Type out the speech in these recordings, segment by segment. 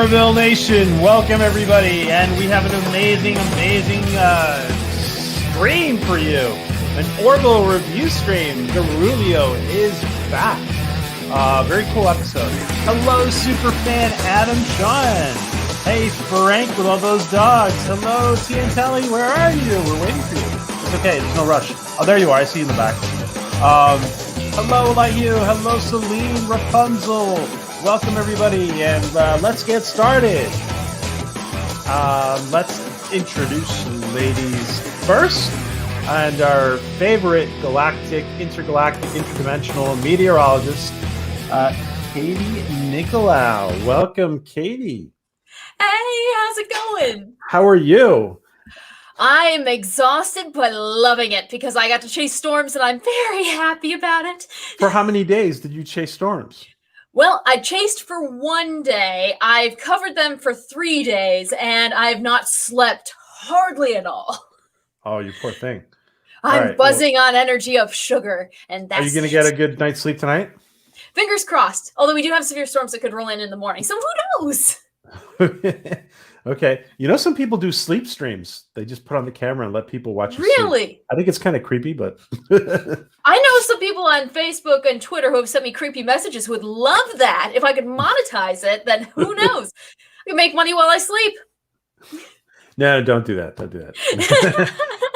Orville Nation, welcome everybody, and we have an amazing stream for you. An Orville review stream. Garulio is back. Very cool episode. Hello, superfan Adam Sean. Hey, Frank with all those dogs. Hello, Tiantelli, where are you? We're waiting for you. It's okay, there's no rush. Oh, there you are. I see you in the back. Hello, Lighthew. Hello, Celine Rapunzel. Welcome, everybody, and let's get started. Let's introduce ladies first, and our favorite intergalactic, interdimensional meteorologist, Katie Nicolau. Welcome, Katie. Hey, how's it going? How are you? I am exhausted, but loving it because I got to chase storms, and I'm very happy about it. For how many days did you chase storms? Well, I chased for 1 day. I've covered them for 3 days, and I have not slept hardly at all. Oh, you poor thing. I'm buzzing on energy of sugar, and that's. Are you going to get a good night's sleep tonight? Fingers crossed. Although we do have severe storms that could roll in the morning, so who knows? Okay. You know, some people do sleep streams. They just put on the camera and let people watch you Really? sleep. I think it's kind of creepy, but... I know some people on Facebook and Twitter who have sent me creepy messages who would love that. If I could monetize it, then who knows? I can make money while I sleep. No, don't do that. Don't do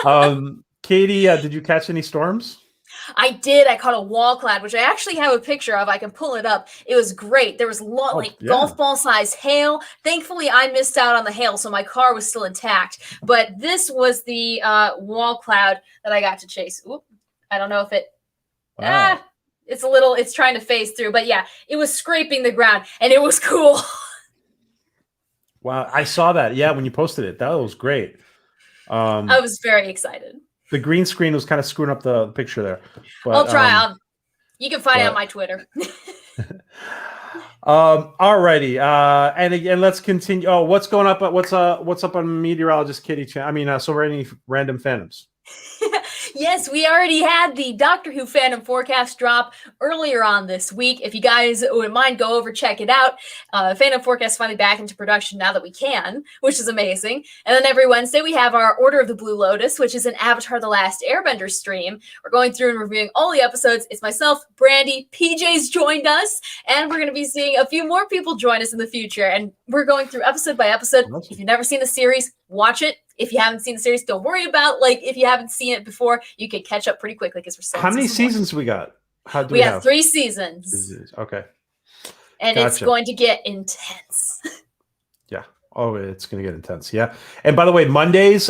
that. Katie, did you catch any storms? I did. I caught a wall cloud, which I actually have a picture of. I can pull it up. It was great. There was golf ball size hail. Thankfully, I missed out on the hail, so my car was still intact. But this was the wall cloud that I got to chase. Oop, I don't know if it. Wow. It's trying to phase through. But yeah, it was scraping the ground, and it was cool. Wow, I saw that. Yeah, when you posted it, that was great. I was very excited. The green screen was kind of screwing up the picture there. But, I'll try. You can find it on my Twitter. Alrighty. And again, let's continue. Oh, what's going up? What's up on Meteorologist Kitty? So any random fandoms? Yes, we already had the Doctor Who fandom forecast drop earlier on this week. If you guys wouldn't mind, go over, check it out. Fandom forecast finally back into production now that we can, which is amazing. And then every Wednesday we have our Order of the Blue Lotus, which is an Avatar: The Last Airbender stream. We're going through and reviewing all the episodes. It's myself, Brandy, PJ's joined us, and we're going to be seeing a few more people join us in the future. And we're going through episode by episode. Awesome. If you've never seen the series, watch it. If you haven't seen the series, don't worry about if you haven't seen it before, you can catch up pretty quickly because we're still. How many seasons we got? We have 3 seasons. Okay. And Gotcha. It's going to get intense. Yeah. Oh, it's going to get intense. Yeah. And by the way, Mondays,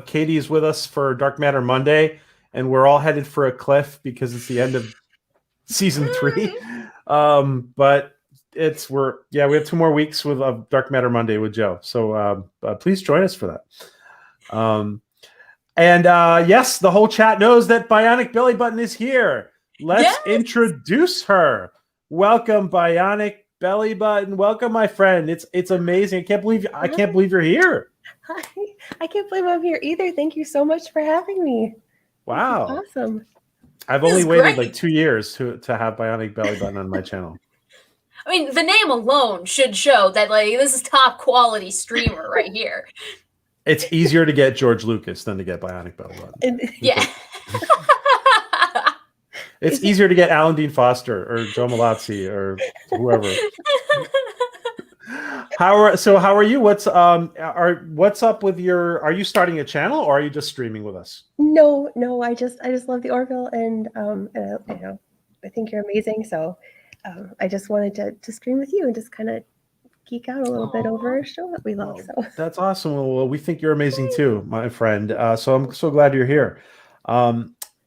Katie is with us for Dark Matter Monday, and we're all headed for a cliff because it's the end of season 3. But we have 2 more weeks with Dark Matter Monday with Joe. So please join us for that. Yes, the whole chat knows that Bionic Belly Button is here. Let's introduce her. Welcome, Bionic Belly Button. Welcome, my friend. It's amazing. I can't believe you're here. Hi. I can't believe I'm here either. Thank you so much for having me. Wow. Awesome. I've only waited 2 years to have Bionic Belly Button on my channel. I mean, the name alone should show that this is top quality streamer right here. It's easier to get George Lucas than to get Bionic Belly Button. Yeah. It's easier to get Alan Dean Foster or Joe Malazzi or whoever. How are you? What's up with your? Are you starting a channel or are you just streaming with us? No. I just love the Orville, and I think you're amazing. So I just wanted to stream with you and just kind of geek out a little bit over a show that we love. So that's awesome. Well, we think you're amazing too, my friend. So I'm so glad you're here.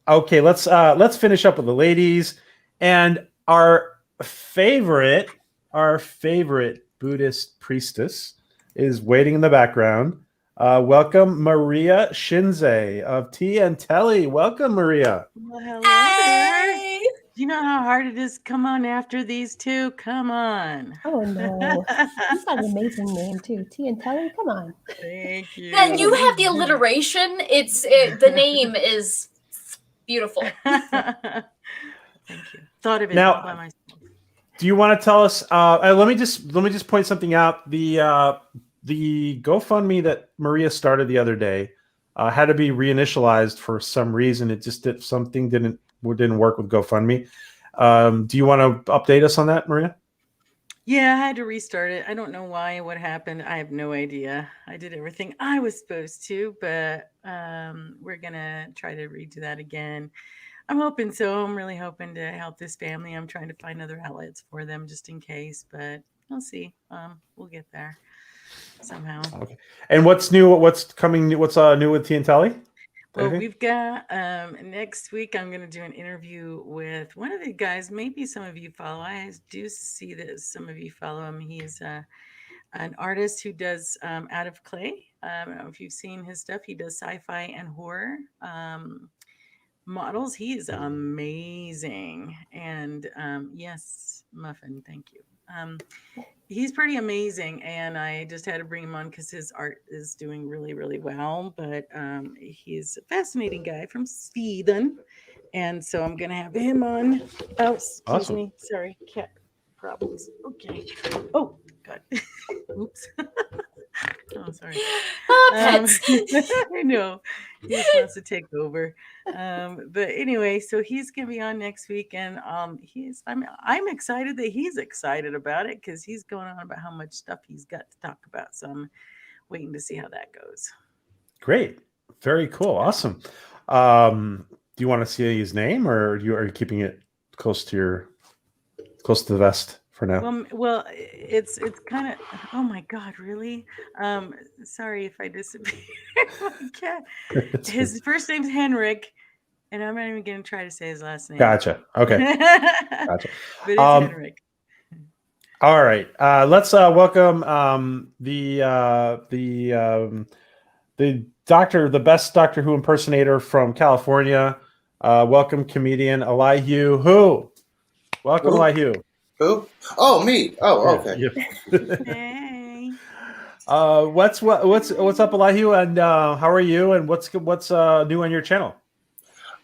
Okay, let's finish up with the ladies and our favorite Buddhist priestess is waiting in the background. Welcome, Maria Shinze of Tea and Telly. Welcome, Maria. Well, hello. Hey! Do you know how hard it is to come on after these two? Come on. Oh no, you've got an amazing name too, Tea and Telly. Come on. Thank you. Then you have the alliteration. The name is beautiful. Thank you. Thought of it Now, by myself. Do you want to tell us? Let me just point something out. The GoFundMe that Maria started the other day had to be reinitialized for some reason. It just something didn't work with GoFundMe. Do you want to update us on that, Maria? Yeah, I had to restart it. I don't know why, what happened. I have no idea. I did everything I was supposed to, but we're going to try to redo that again. I'm hoping so. I'm really hoping to help this family. I'm trying to find other outlets for them just in case, but we'll see. We'll get there somehow. Okay. And what's new? What's coming? What's new with Tiantelli? Well, we've got next week. I'm going to do an interview with one of the guys. Maybe some of you follow. I do see that some of you follow him. He's an artist who does out of clay. I don't know if you've seen his stuff. He does sci-fi and horror models. He is amazing. And yes, Muffin, thank you. He's pretty amazing, and I just had to bring him on because his art is doing really, really well. But he's a fascinating guy from Sweden, and so I'm going to have him on. Oh, excuse me. Sorry, cat problems. Okay. Oh, God. Oops. Oh, sorry. Pets. I know. He just wants to take over. But anyway, so he's gonna be on next week, and I'm excited that he's excited about it because he's going on about how much stuff he's got to talk about. So I'm waiting to see how that goes. Great. Very cool. Awesome. Do you want to see his name, or are you keeping it close to the vest? For now. Well, it's kind of. Oh my God, really? Sorry if I disappear. His first name's Henrik, and I'm not even going to try to say his last name. Gotcha. Okay. Gotcha. But it's Henrik. All right. Let's welcome the doctor, the best Doctor Who impersonator from California. Welcome, comedian Elihu. Welcome, Elihu. Who? Oh, me. Oh, okay. Hey. What's up, Elihu? And how are you? And what's new on your channel?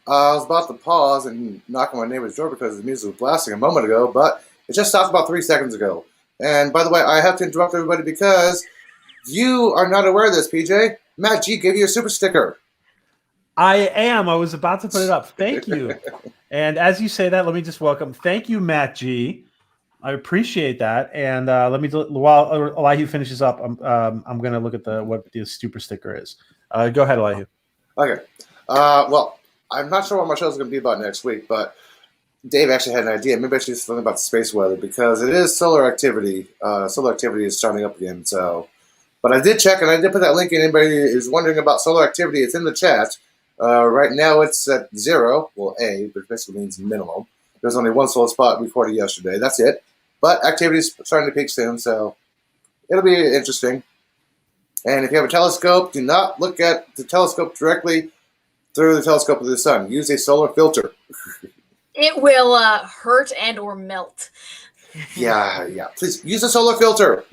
I was about to pause and knock on my neighbor's door because the music was blasting a moment ago, but it just stopped about 3 seconds ago. And by the way, I have to interrupt everybody because you are not aware of this, PJ. Matt G gave you a super sticker. I am. I was about to put it up. Thank you. And as you say that, let me just welcome. Thank you, Matt G. I appreciate that. And while Elihu finishes up, I'm going to look at what the super sticker is. Go ahead, Elihu. Okay. Well, I'm not sure what my show is going to be about next week, but Dave actually had an idea. Maybe I should do something about space weather because it is solar activity. Solar activity is starting up again. So, but I did check and I did put that link in. Anybody is wondering about solar activity, it's in the chat. Right now it's at 0. Well, A, which basically means minimum. There's only one solar spot recorded yesterday. That's it. But activity is starting to peak soon, so it'll be interesting. And if you have a telescope, do not look at the telescope directly through the telescope of the sun. Use a solar filter. It will hurt and or melt. Yeah. Please use a solar filter.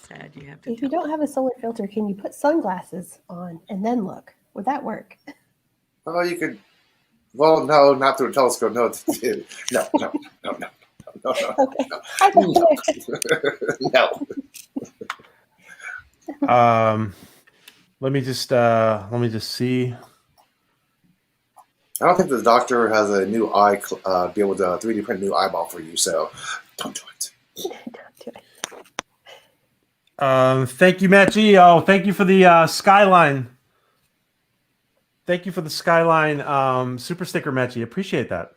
Sad you have to. If you don't have a solar filter, can you put sunglasses on and then look? Would that work? Oh, you could. Well, no, not through a telescope. No. Okay. No. Let me just see. I don't think the doctor has a new eye, be able to 3D print a new eyeball for you, so don't do it. Don't do it. Thank you, Matt G. Oh, thank you for the Skyline. Thank you for the Skyline super sticker, Matt G. Appreciate that.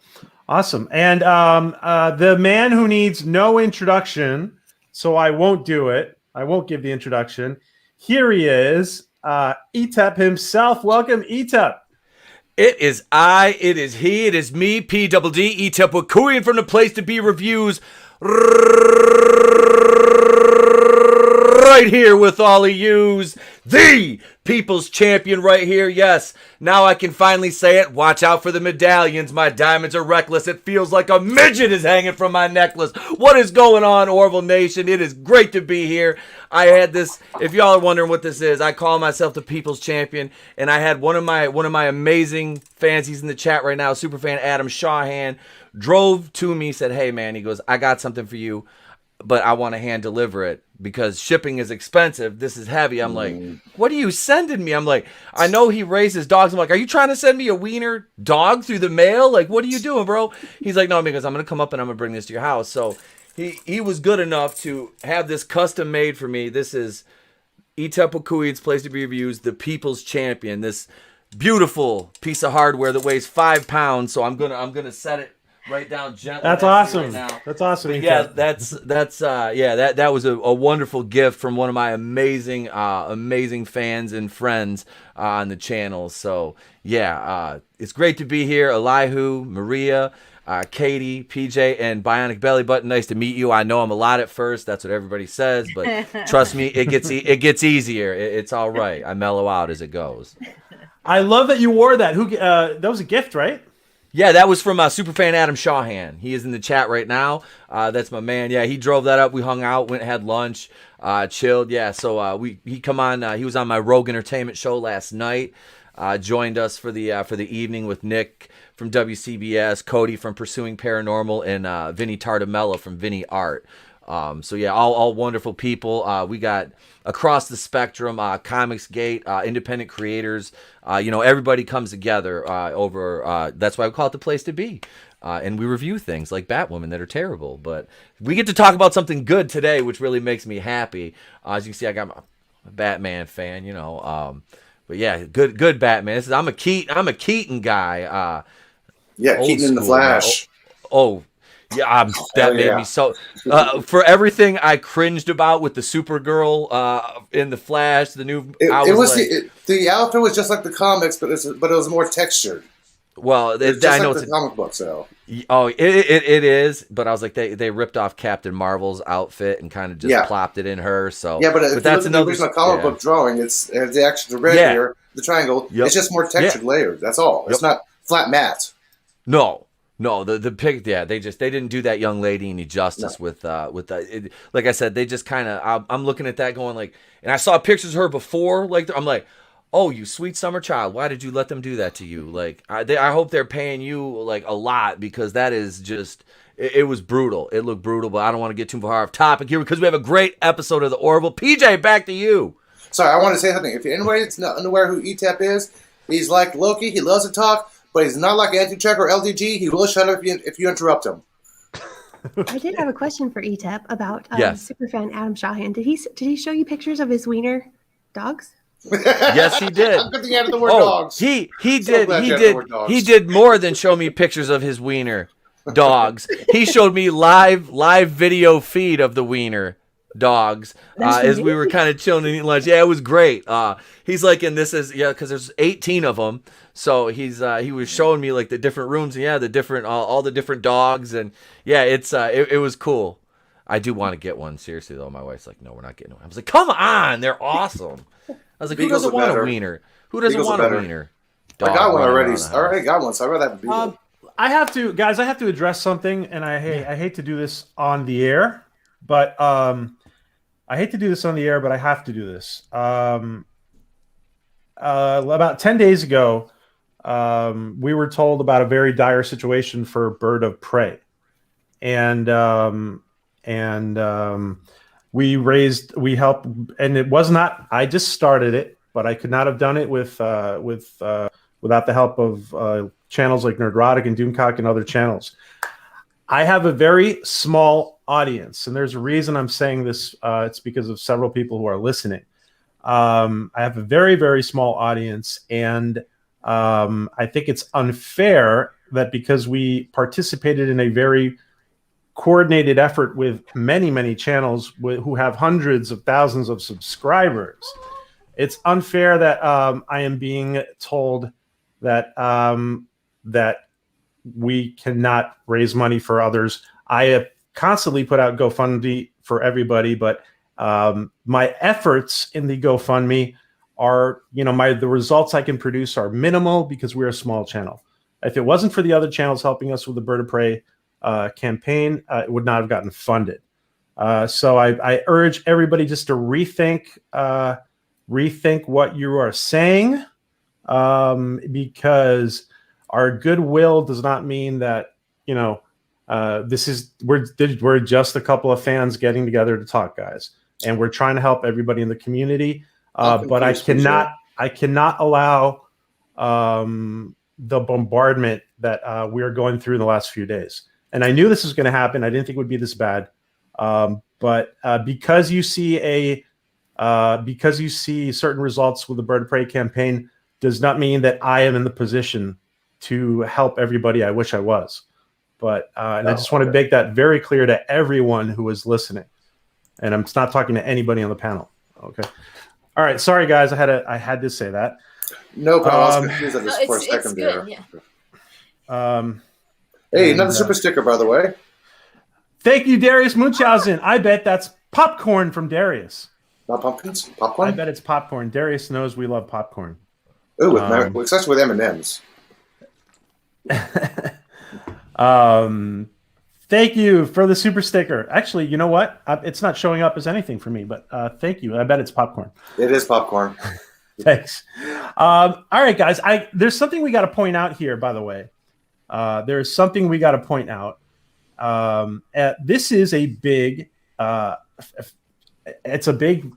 Awesome. And the man who needs no introduction, so I won't do it. I won't give the introduction. Here he is, Etep himself. Welcome, Etep. It is I, it is he, it is me, PWD, Etep Wakuian from the Place to Be Reviews, right here with all of yous, the people's champion right here. Yes, now I can finally say it. Watch out for the medallions. My diamonds are reckless. It feels like a midget is hanging from my necklace. What is going on, Orville Nation? It is great to be here. I had this, if y'all are wondering what this is, I call myself the people's champion, and I had one of my amazing fans, he's in the chat right now, superfan Adam Shawhan, drove to me, said, hey man, he goes, I got something for you, but I want to hand deliver it because shipping is expensive. This is heavy. I'm like, what are you sending me? I'm like, I know he raises dogs. I'm like, are you trying to send me a wiener dog through the mail? Like, what are you doing, bro? He's like, no, because I'm going to come up and I'm going to bring this to your house. So he was good enough to have this custom made for me. This is Itepwakuit's Place to Be Reviews, the People's Champion. This beautiful piece of hardware that weighs 5 pounds. So I'm gonna set it right down gently. That's awesome. Right That's awesome. but yeah, that was a wonderful gift from one of my amazing fans and friends on the channel. So yeah, it's great to be here. Elihu, Maria, Katie, PJ, and Bionic Belly Button. Nice to meet you. I know I'm a lot at first. That's what everybody says, but trust me, it gets easier. It's all right. I mellow out as it goes. I love that you wore that. That was a gift, right? Yeah, that was from superfan Adam Shawhan. He is in the chat right now. That's my man. Yeah, he drove that up. We hung out, went, had lunch, chilled. Yeah, so he come on. He was on my Rogue Entertainment show last night. Joined us for the evening with Nick from WCBS, Cody from Pursuing Paranormal, and Vinny Tartamella from Vinny Art. So yeah, all wonderful people. We got across the spectrum, Comicsgate, independent creators. Everybody comes together over. That's why we call it the place to be. And we review things like Batwoman that are terrible, but we get to talk about something good today, which really makes me happy. As you can see, I got a Batman fan, but yeah, good Batman. I'm a Keaton guy. Keaton in the Flash. Yeah, that made me so. For everything I cringed about with the Supergirl in the Flash, the new. The outfit was just like the comics, but it was more textured. Well, I know it's a comic book, so. Oh, it is, but I was like, they ripped off Captain Marvel's outfit and kind of just plopped it in her. So yeah, but that's another original comic book drawing. It's the actual red here, the triangle. Yep. It's just more textured layers. That's all. It's not flat matte. No, the pic. Yeah, they didn't do that young lady any justice with the. Like I said, they just kind of. I'm looking at that going like, and I saw pictures of her before. Like I'm like, oh, you sweet summer child, why did you let them do that to you? Like, I hope they're paying you like a lot because that is just. It was brutal. It looked brutal, but I don't want to get too far off topic here because we have a great episode of the Orville. PJ, back to you. Sorry, I want to say something. If anybody's not unaware who ETEP is, he's like Loki. He loves to talk. But he's not like Anti-Check or LDG. He will shut up if you interrupt him. I did have a question for ETEP about superfan Adam Shawhan. Did he show you pictures of his wiener dogs? Yes, he did. I'm getting out of the word dogs. He did more than show me pictures of his wiener dogs. He showed me live video feed of the wiener dogs as we were kind of chilling and eating lunch. Yeah, it was great. He's like, and this is because there's 18 of them. So he was showing me like the different rooms and the different all the different dogs and it was cool. I do want to get one seriously though. My wife's like, no, we're not getting one. I was like, come on, they're awesome. I was like, who doesn't want a wiener? Who doesn't want a wiener? I got one already. I already got one, so I'd rather have a beagle. I have to address something, and I hate to do this on the air, but I have to do this. About 10 days ago, we were told about a very dire situation for Bird of Prey, and we helped, and it was not. I just started it, but I could not have done it without the help of channels like Nerdrotic and Doomcock and other channels. I have a very small audience, and there's a reason I'm saying this. It's because of several people who are listening. I have a very, very small audience, and I think it's unfair that because we participated in a very coordinated effort with many, many channels who have hundreds of thousands of subscribers, it's unfair that I am being told that that we cannot raise money for others. I have constantly put out GoFundMe for everybody, but my efforts in the GoFundMe are, the results I can produce are minimal because we're a small channel. If it wasn't for the other channels helping us with the Bird of Prey campaign, it would not have gotten funded. So I urge everybody just to rethink what you are saying, because our goodwill does not mean that, we're just a couple of fans getting together to talk, guys, and we're trying to help everybody in the community. But I cannot allow the bombardment that we are going through in the last few days. And I knew this was going to happen. I didn't think it would be this bad. But because you see certain results with the Bird of Prey campaign does not mean that I am in the position to help everybody I wish I was. But and I just want to make that very clear to everyone who is listening. And I'm not talking to anybody on the panel. Okay. All right. Sorry, guys. I had to say that. No problem. I was confused at this for a second there. Yeah. Hey, another super sticker, by the way. Thank you, Darius Munchausen. I bet that's popcorn from Darius. Not pumpkins? Popcorn? I bet it's popcorn. Darius knows we love popcorn. Ooh, especially with M&Ms. Thank you for the super sticker. Actually, you know what? It's not showing up as anything for me, but thank you. I bet it's popcorn. It is popcorn. Thanks. All right, guys. There's something we got to point out here, by the way. There's something we got to point out. This is a big, it's a big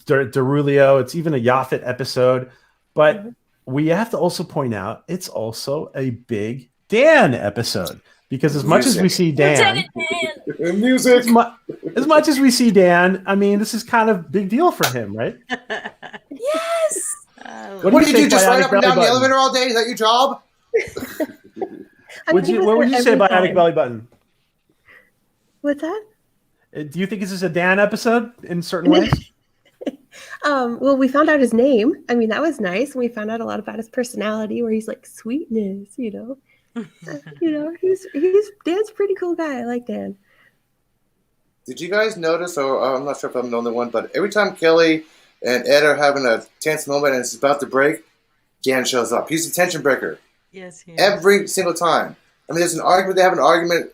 Derulio. It's even a Yaphet episode, but we have to also point out it's also a big Dan episode, because as much as we see Dan, music, as much as we see Dan, I mean, this is kind of big deal for him, right? Yes. What do you do? Just ride up and down the elevator all day? Is that your job? What would you say about Attic Belly Button? What's that? Do you think this is a Dan episode in certain ways? Well, we found out his name. I mean, that was nice. And we found out a lot about his personality, where he's like sweetness, he's Dan's a pretty cool guy. I like Dan. Did you guys notice, or I'm not sure if I'm the only one, but every time Kelly and Ed are having a tense moment and it's about to break, Dan shows up. He's the tension breaker. Yes, he is. Every single time. I mean, there's an argument. They have an argument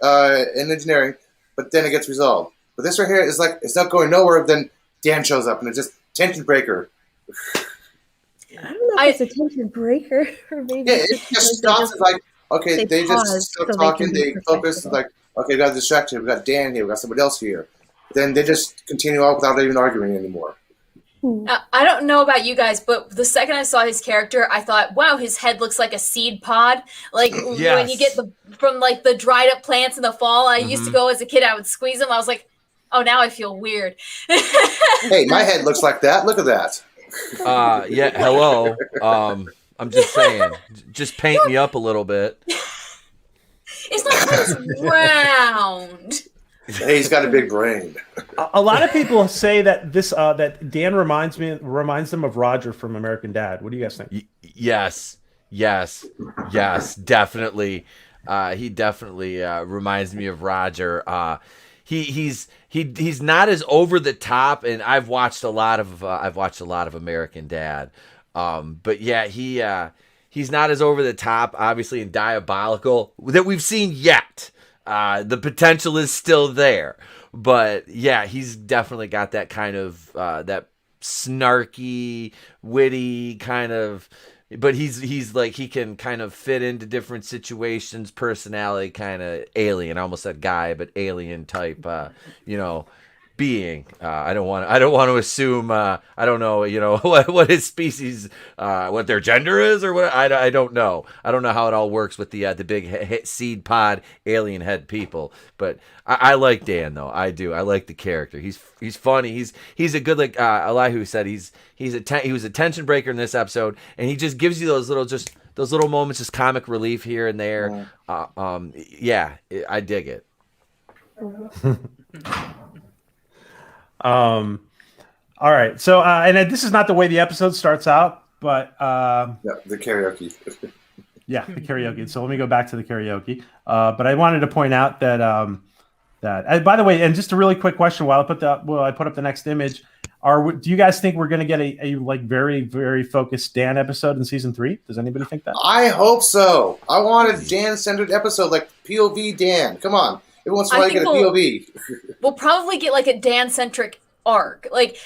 in engineering, but then it gets resolved. But this right here is like, it's not going nowhere. Then Dan shows up and it's just tension breaker. I don't know if it's a tension breaker or maybe. Yeah, it just stops. It's like, okay, they just stop talking. They focus. Like, okay, we got a distraction. We got Dan here. We got somebody else here. Then they just continue on without even arguing anymore. I don't know about you guys, but the second I saw his character, I thought, wow, his head looks like a seed pod. Like when you get from the dried up plants in the fall, I used to go as a kid, I would squeeze them. I was like, oh, now I feel weird. Hey, my head looks like that. Look at that. Yeah, hello. I'm just saying, just paint me up a little bit. It's not quite as round. Hey, he's got a big brain. A lot of people say that that Dan reminds them of Roger from American Dad. What do you guys think? Yes, definitely. He definitely reminds me of Roger. He's not as over the top, and I've watched a lot of American Dad. But yeah, he's not as over the top, obviously, and diabolical that we've seen yet. The potential is still there, but yeah, he's definitely got that kind of that snarky, witty kind of. But he's like, he can kind of fit into different situations, personality, kind of alien. I almost said guy, but alien type. Being. I don't want to assume. I don't know. What his species, what their gender is, or what. I don't know. I don't know how it all works with the big seed pod alien head people. But I like Dan though. I do. I like the character. He's funny. He's a good, like Elihu said. He was a tension breaker in this episode, and he just gives you those little moments, just comic relief here and there. Yeah, I dig it. All right. So, and this is not the way the episode starts out, but the karaoke. Yeah, the karaoke. So let me go back to the karaoke. But I wanted to point out that by the way, and just a really quick question while I put up the next image, Do you guys think we're going to get a like very, very focused Dan episode in season 3? Does anybody think that? I hope so. I want a Dan-centered episode, like POV Dan. Come on. Every once in a while, you get a POV. We'll probably get like a Dan-centric arc, like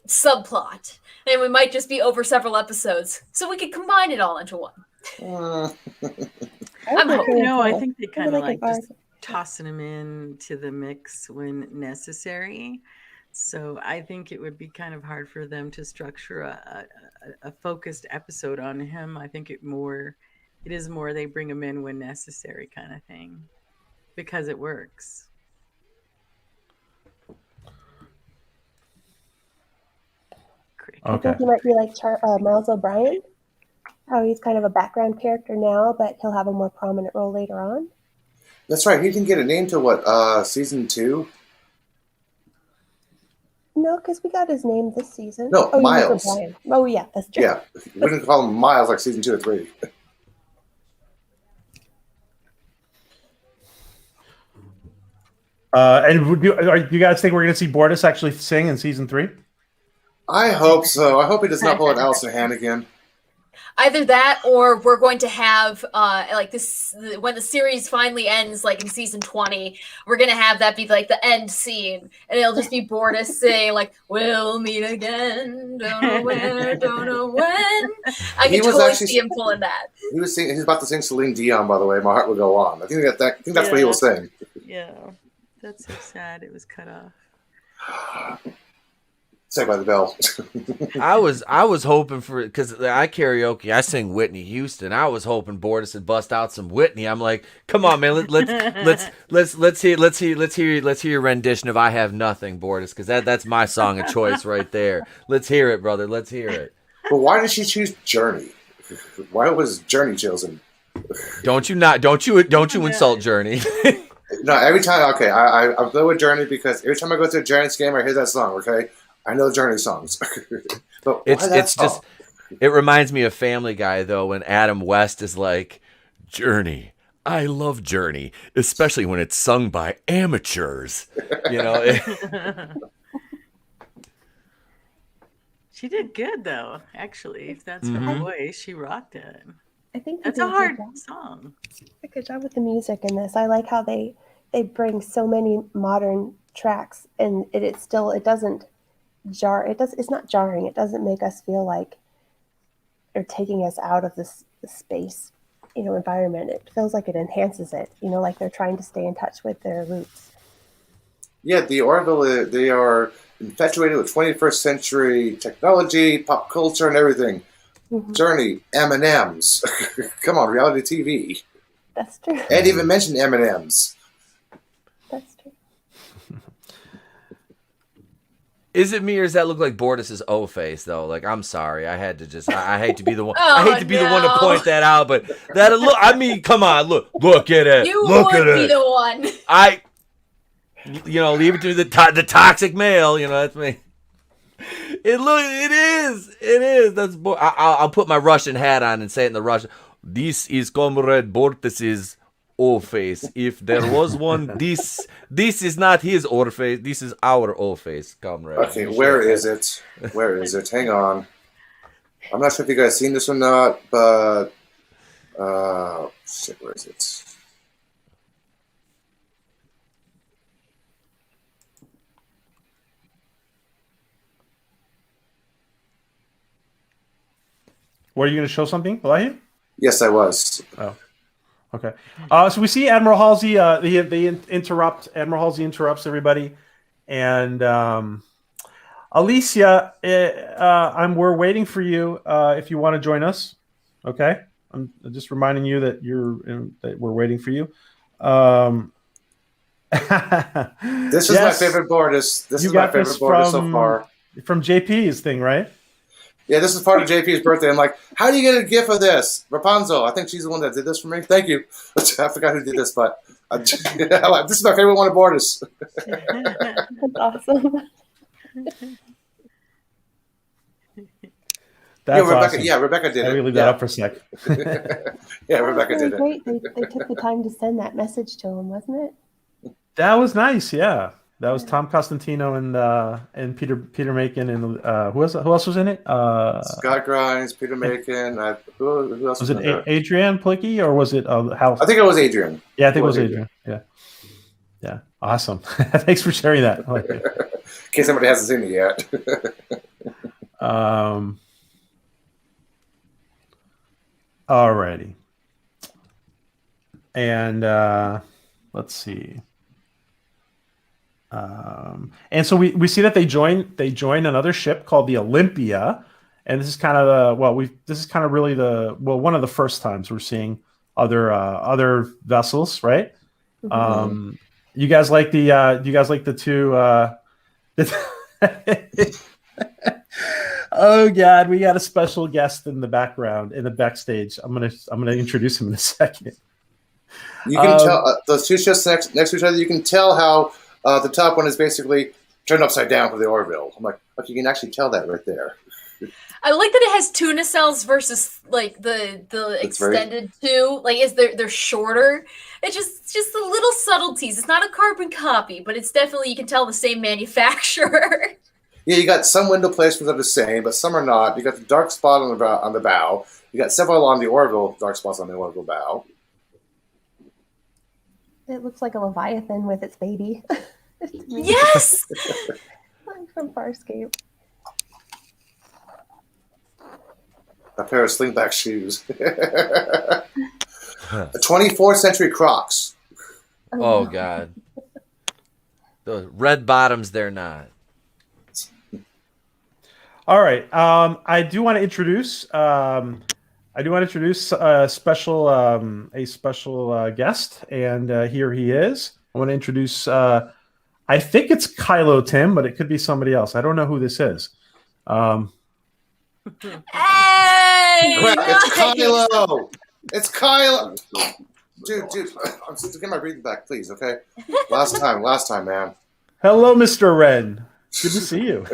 subplot, and we might just be over several episodes, so we could combine it all into one. I'm hoping. No, I think they kind of like just tossing him into the mix when necessary. So I think it would be kind of hard for them to structure a focused episode on him. I think it is more they bring him in when necessary kind of thing, because it works. I think he might be like Miles O'Brien, how he's kind of a background character now, but he'll have a more prominent role later on. That's right. He didn't get a name till what, season 2? No, because we got his name this season. No, Miles. Oh, yeah, that's true. Yeah, we didn't call him Miles like season 2 or 3. And do you guys think we're going to see Bortus actually sing in season 3? I hope so. I hope he does not pull an Allison Hannigan. Either that, or we're going to have like this when the series finally ends, like in season 20. We're gonna have that be like the end scene, and it'll just be Bortus saying like, "We'll meet again, don't know where, don't know when." I can totally see him pulling that. He was singing. He's about to sing Celine Dion. By the way, "My Heart Will Go On." I think that's what he will sing. Yeah, that's so sad. It was cut off. Saved by the Bell. I was hoping for, because I karaoke, I sing Whitney Houston. I was hoping Bortus would bust out some Whitney. I'm like, come on, man, let's hear your rendition of "I Have Nothing," Bortus, because that's my song of choice right there. Let's hear it, brother. Let's hear it. But why did she choose Journey? Why was Journey chosen? Don't you insult Journey. No, every time. Okay, I'm good with Journey because every time I go to a Journey game, I hear that song. Okay. I know Journey songs, but it's just. It reminds me of Family Guy though, when Adam West is like, "Journey, I love Journey, especially when it's sung by amateurs." You know. She did good though, actually. If that's her voice, she rocked it. I think that's a hard song. A good job with the music in this. I like how they bring so many modern tracks, and it's not jarring. It doesn't make us feel like they're taking us out of this space, environment. It feels like it enhances it, like they're trying to stay in touch with their roots. Yeah, the Orville, they are infatuated with 21st century technology, pop culture, and everything. Mm-hmm. Journey, M&Ms. Come on, reality TV. That's true. Ed even mentioned M&Ms. That's true. Is it me, or does that look like Bortus's O face though? Like, I'm sorry, I had to just. I hate to be the one. I hate to be the one to point that out, but that look. I mean, come on, look at it. You look would at be it. the one. Leave it to the toxic male. That's me. It is. That's. I'll put my Russian hat on and say it in the Russian. This is Comrade Bortus's O face. If there was one, this is not his O face. This is our O face, comrade. Okay, where is it? Where is it? Hang on. I'm not sure if you guys seen this or not, but shit, where is it? Were you going to show something, Elahi? Yes, I was. Oh. Okay. So we see Admiral Halsey. They interrupt. Admiral Halsey interrupts everybody, and Alicia, we're waiting for you. If you want to join us, okay. I'm just reminding you that that we're waiting for you. This is my favorite Bortus. This is my favorite Bortus so far. From JP's thing, right? Yeah, this is part of JP's birthday. I'm like, how do you get a gift of this? Rapunzel. I think she's the one that did this for me. Thank you. I forgot who did this, but this is my favorite one of Bortus. That's awesome. That's Rebecca. awesome. Yeah, Rebecca did it. Let me leave that up for a sec. Yeah, Rebecca did it. Great. They took the time to send that message to him, wasn't it? That was nice. Yeah. That was Tom Costantino and Peter Macon and who else was in it? Scott Grimes, Peter Macon. Who else Was in it there? Adrian Plicky or was it Hal? I think it was Adrian. Yeah, I think it was Adrian. Yeah. Awesome. Thanks for sharing that. I like it. In case somebody hasn't seen it yet. Alrighty. And let's see. And so we see that they join another ship called the Olympia, and this is kind of really one of the first times we're seeing other vessels, right? Mhm. You guys like the two Oh God, we got a special guest in the background, in the backstage. I'm gonna introduce him in a second. You can tell those two ships next to each other. You can tell how the top one is basically turned upside down for the Orville. I'm like, look, you can actually tell that right there. I like that it has two nacelles versus like the extended two. Like, they're shorter. It's just the little subtleties. It's not a carbon copy, but it's definitely, you can tell the same manufacturer. Yeah, you got some window placements that are the same, but some are not. You got the dark spot on the bow. You got several on the Orville, dark spots on the Orville bow. It looks like a Leviathan with its baby. Yes! Like from Farscape. A pair of slingback shoes. 24th century Crocs. Oh God. The red bottoms, they're not. All right. I do want to introduce a special guest, and here he is. I want to introduce. I think it's Kylo Tim, but it could be somebody else. I don't know who this is. Hey! It's Kylo. It's Kylo. Dude, I'm just getting my breathing back, please. Okay. Last time, man. Hello, Mr. Wren. Good to see you.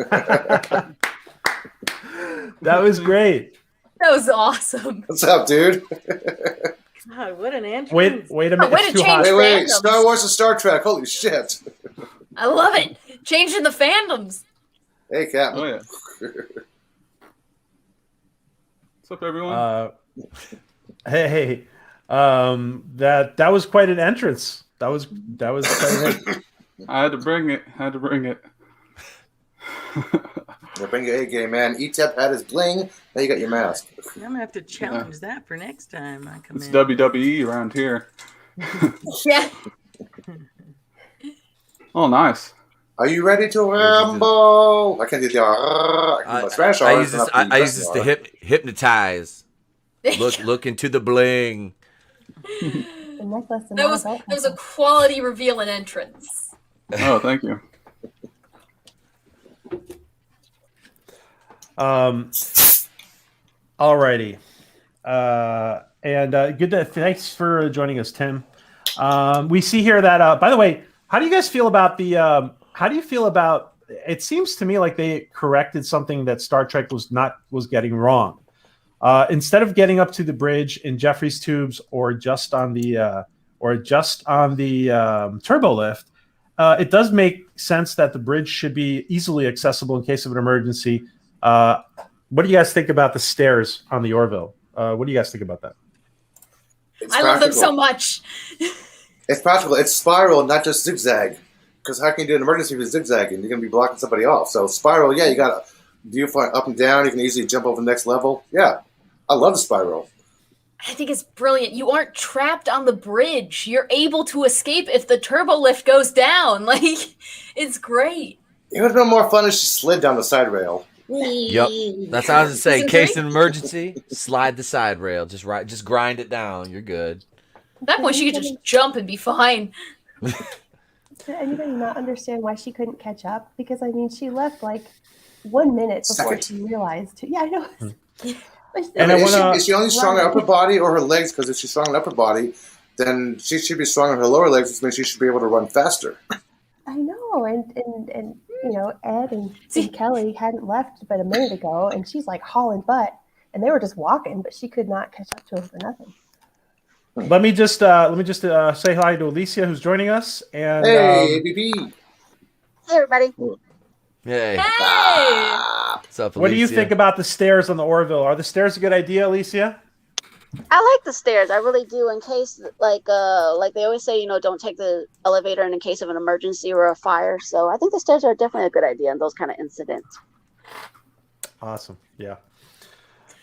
That was great. That was awesome. What's up, dude? God, what an entrance. Wait a minute. way It's to too change hot. Wait. Fandoms. Star Wars and Star Trek. Holy shit. I love it. Changing the fandoms. Hey, Captain. Oh yeah. What's up, everyone? Hey. That was quite an entrance. That was quite an I had to bring it. Yeah, bring your A game, man. ETEP had his bling. Now you got your mask. I'm gonna have to challenge that for next time I come It's in. WWE around here. Yeah. Oh, nice. Are you ready to ramble? I can't do the I can do my Spanish I R's, use this. not the I use this to Western hypnotize. Look into the bling. The necklace and That was a quality reveal and entrance. Oh, thank you. Alrighty. Thanks for joining us, Tim. We see here that, by the way, how do you guys feel about it seems to me like they corrected something that Star Trek was getting wrong. Instead of getting up to the bridge in Jeffrey's tubes or just on the turbo lift, it does make sense that the bridge should be easily accessible in case of an emergency. What do you guys think about the stairs on the Orville? What do you guys think about that? It's I love them practical. so much. It's practical. It's spiral, not just zigzag. Because how can you do an emergency with zigzagging? You're going to be blocking somebody off. So spiral, yeah, you got to view up and down. You can easily jump over the next level. Yeah, I love the spiral. I think it's brilliant. You aren't trapped on the bridge. You're able to escape if the turbo lift goes down. Like, it's great. It would have been more fun if she slid down the side rail. Yep, that's what I was gonna say. In Isn't case great? of emergency, slide the side rail. Just grind it down. You're good. At that point, she could just jump and be fine. Did anybody not understand why she couldn't catch up? Because, I mean, she left like 1 minute before Second. she realized. Yeah, I know. And I wanna- Is she only strong in her upper body or her legs? Because if she's strong in her upper body, then she should be strong in her lower legs, which means she should be able to run faster. I know, and you know, Ed and Kelly hadn't left but a minute ago, and she's like hauling butt, and they were just walking, but she could not catch up to him for nothing. Let me just say hi to Alicia, who's joining us, and Hey, ABB. Hey, everybody. Hey. Hey! What's up, Alicia? What do you think about the stairs on the Orville? Are the stairs a good idea, Alicia? I like the stairs. I really do. In case, like they always say, don't take the elevator in case of an emergency or a fire. So I think the stairs are definitely a good idea in those kind of incidents. Awesome. Yeah.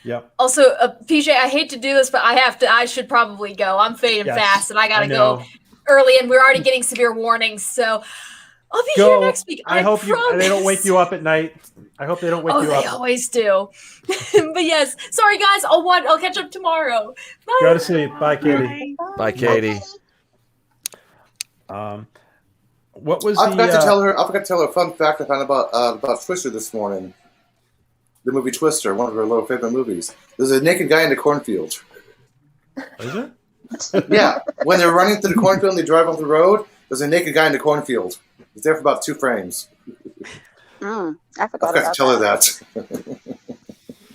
Yep. Also, PJ, I hate to do this, but I should probably go. I'm fading Yes, fast, and I gotta I go know. early, and we're already getting severe warnings. So I'll be here next week. I hope they don't wake promise. you up at night. I hope they don't wake you They up. always do. But yes, sorry guys. I'll catch up tomorrow. Bye. Go to sleep. Bye, Katie. Bye, Katie. What was I forgot to tell her a fun fact I found about Twister this morning. The movie Twister, one of her low favorite movies. There's a naked guy in the cornfield. Is it? Yeah, when they're running through the cornfield and they drive off the road, there's a naked guy in the cornfield. He's there for about 2 frames. I I forgot forgot to about tell her that. that.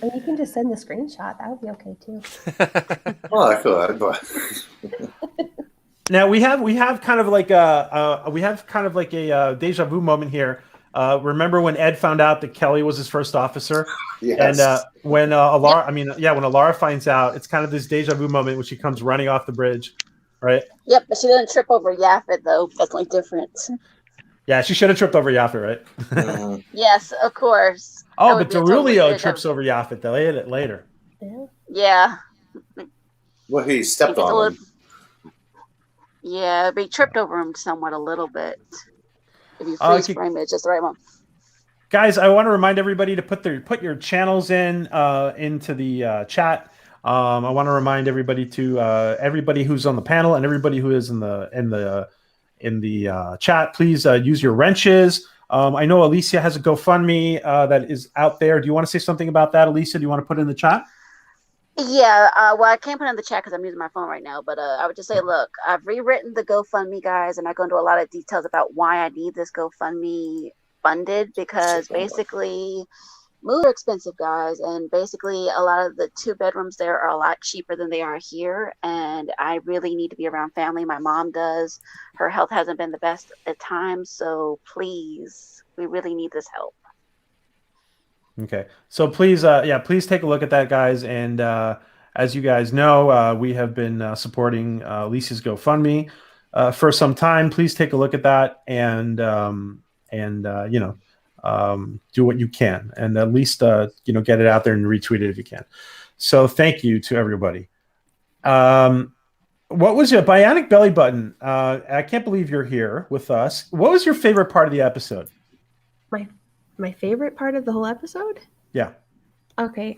And you can just send the screenshot. That would be okay too. Well, I could, but Now we have kind of like a deja vu moment here. Remember when Ed found out that Kelly was his first officer? yes. And when Alara finds out, it's kind of this deja vu moment when she comes running off the bridge, right? Yep, but she didn't trip over Yaphet, though. Definitely different. Yeah, she should have tripped over Yaphet, right? Mhm. Yes, of course. Oh, That but would be a totally Derulio deja trips vu. over Yaphet later. Yeah. Yeah. Well, he stepped He gets a on little- him. Yeah, but he tripped over him somewhat a little bit. If you Oh, freeze okay. frame it, just the right one. Guys, I want to remind everybody to put your channels into the chat. I want to remind everybody everybody who's on the panel and everybody who is in the chat, please use your wrenches. I know Alicia has a GoFundMe that is out there. Do you want to say something about that, Alicia? Do you want to put it in the chat? Yeah, well, I can't put it in the chat because I'm using my phone right now, but I would just say, look, I've rewritten the GoFundMe, guys, and I go into a lot of details about why I need this GoFundMe funded, because basically moves are expensive, guys, and basically a lot of the 2 bedrooms there are a lot cheaper than they are here, and I really need to be around family. My mom does. Her health hasn't been the best at times, so please, we really need this help. Okay, so please take a look at that, guys. And as you guys know, we have been supporting Alicia's GoFundMe for some time. Please take a look at that and do what you can, and at least get it out there and retweet it if you can. So thank you to everybody. What was your Bionic Belly Button? I can't believe you're here with us. What was your favorite part of the episode? My favorite part of the whole episode? Yeah. Okay.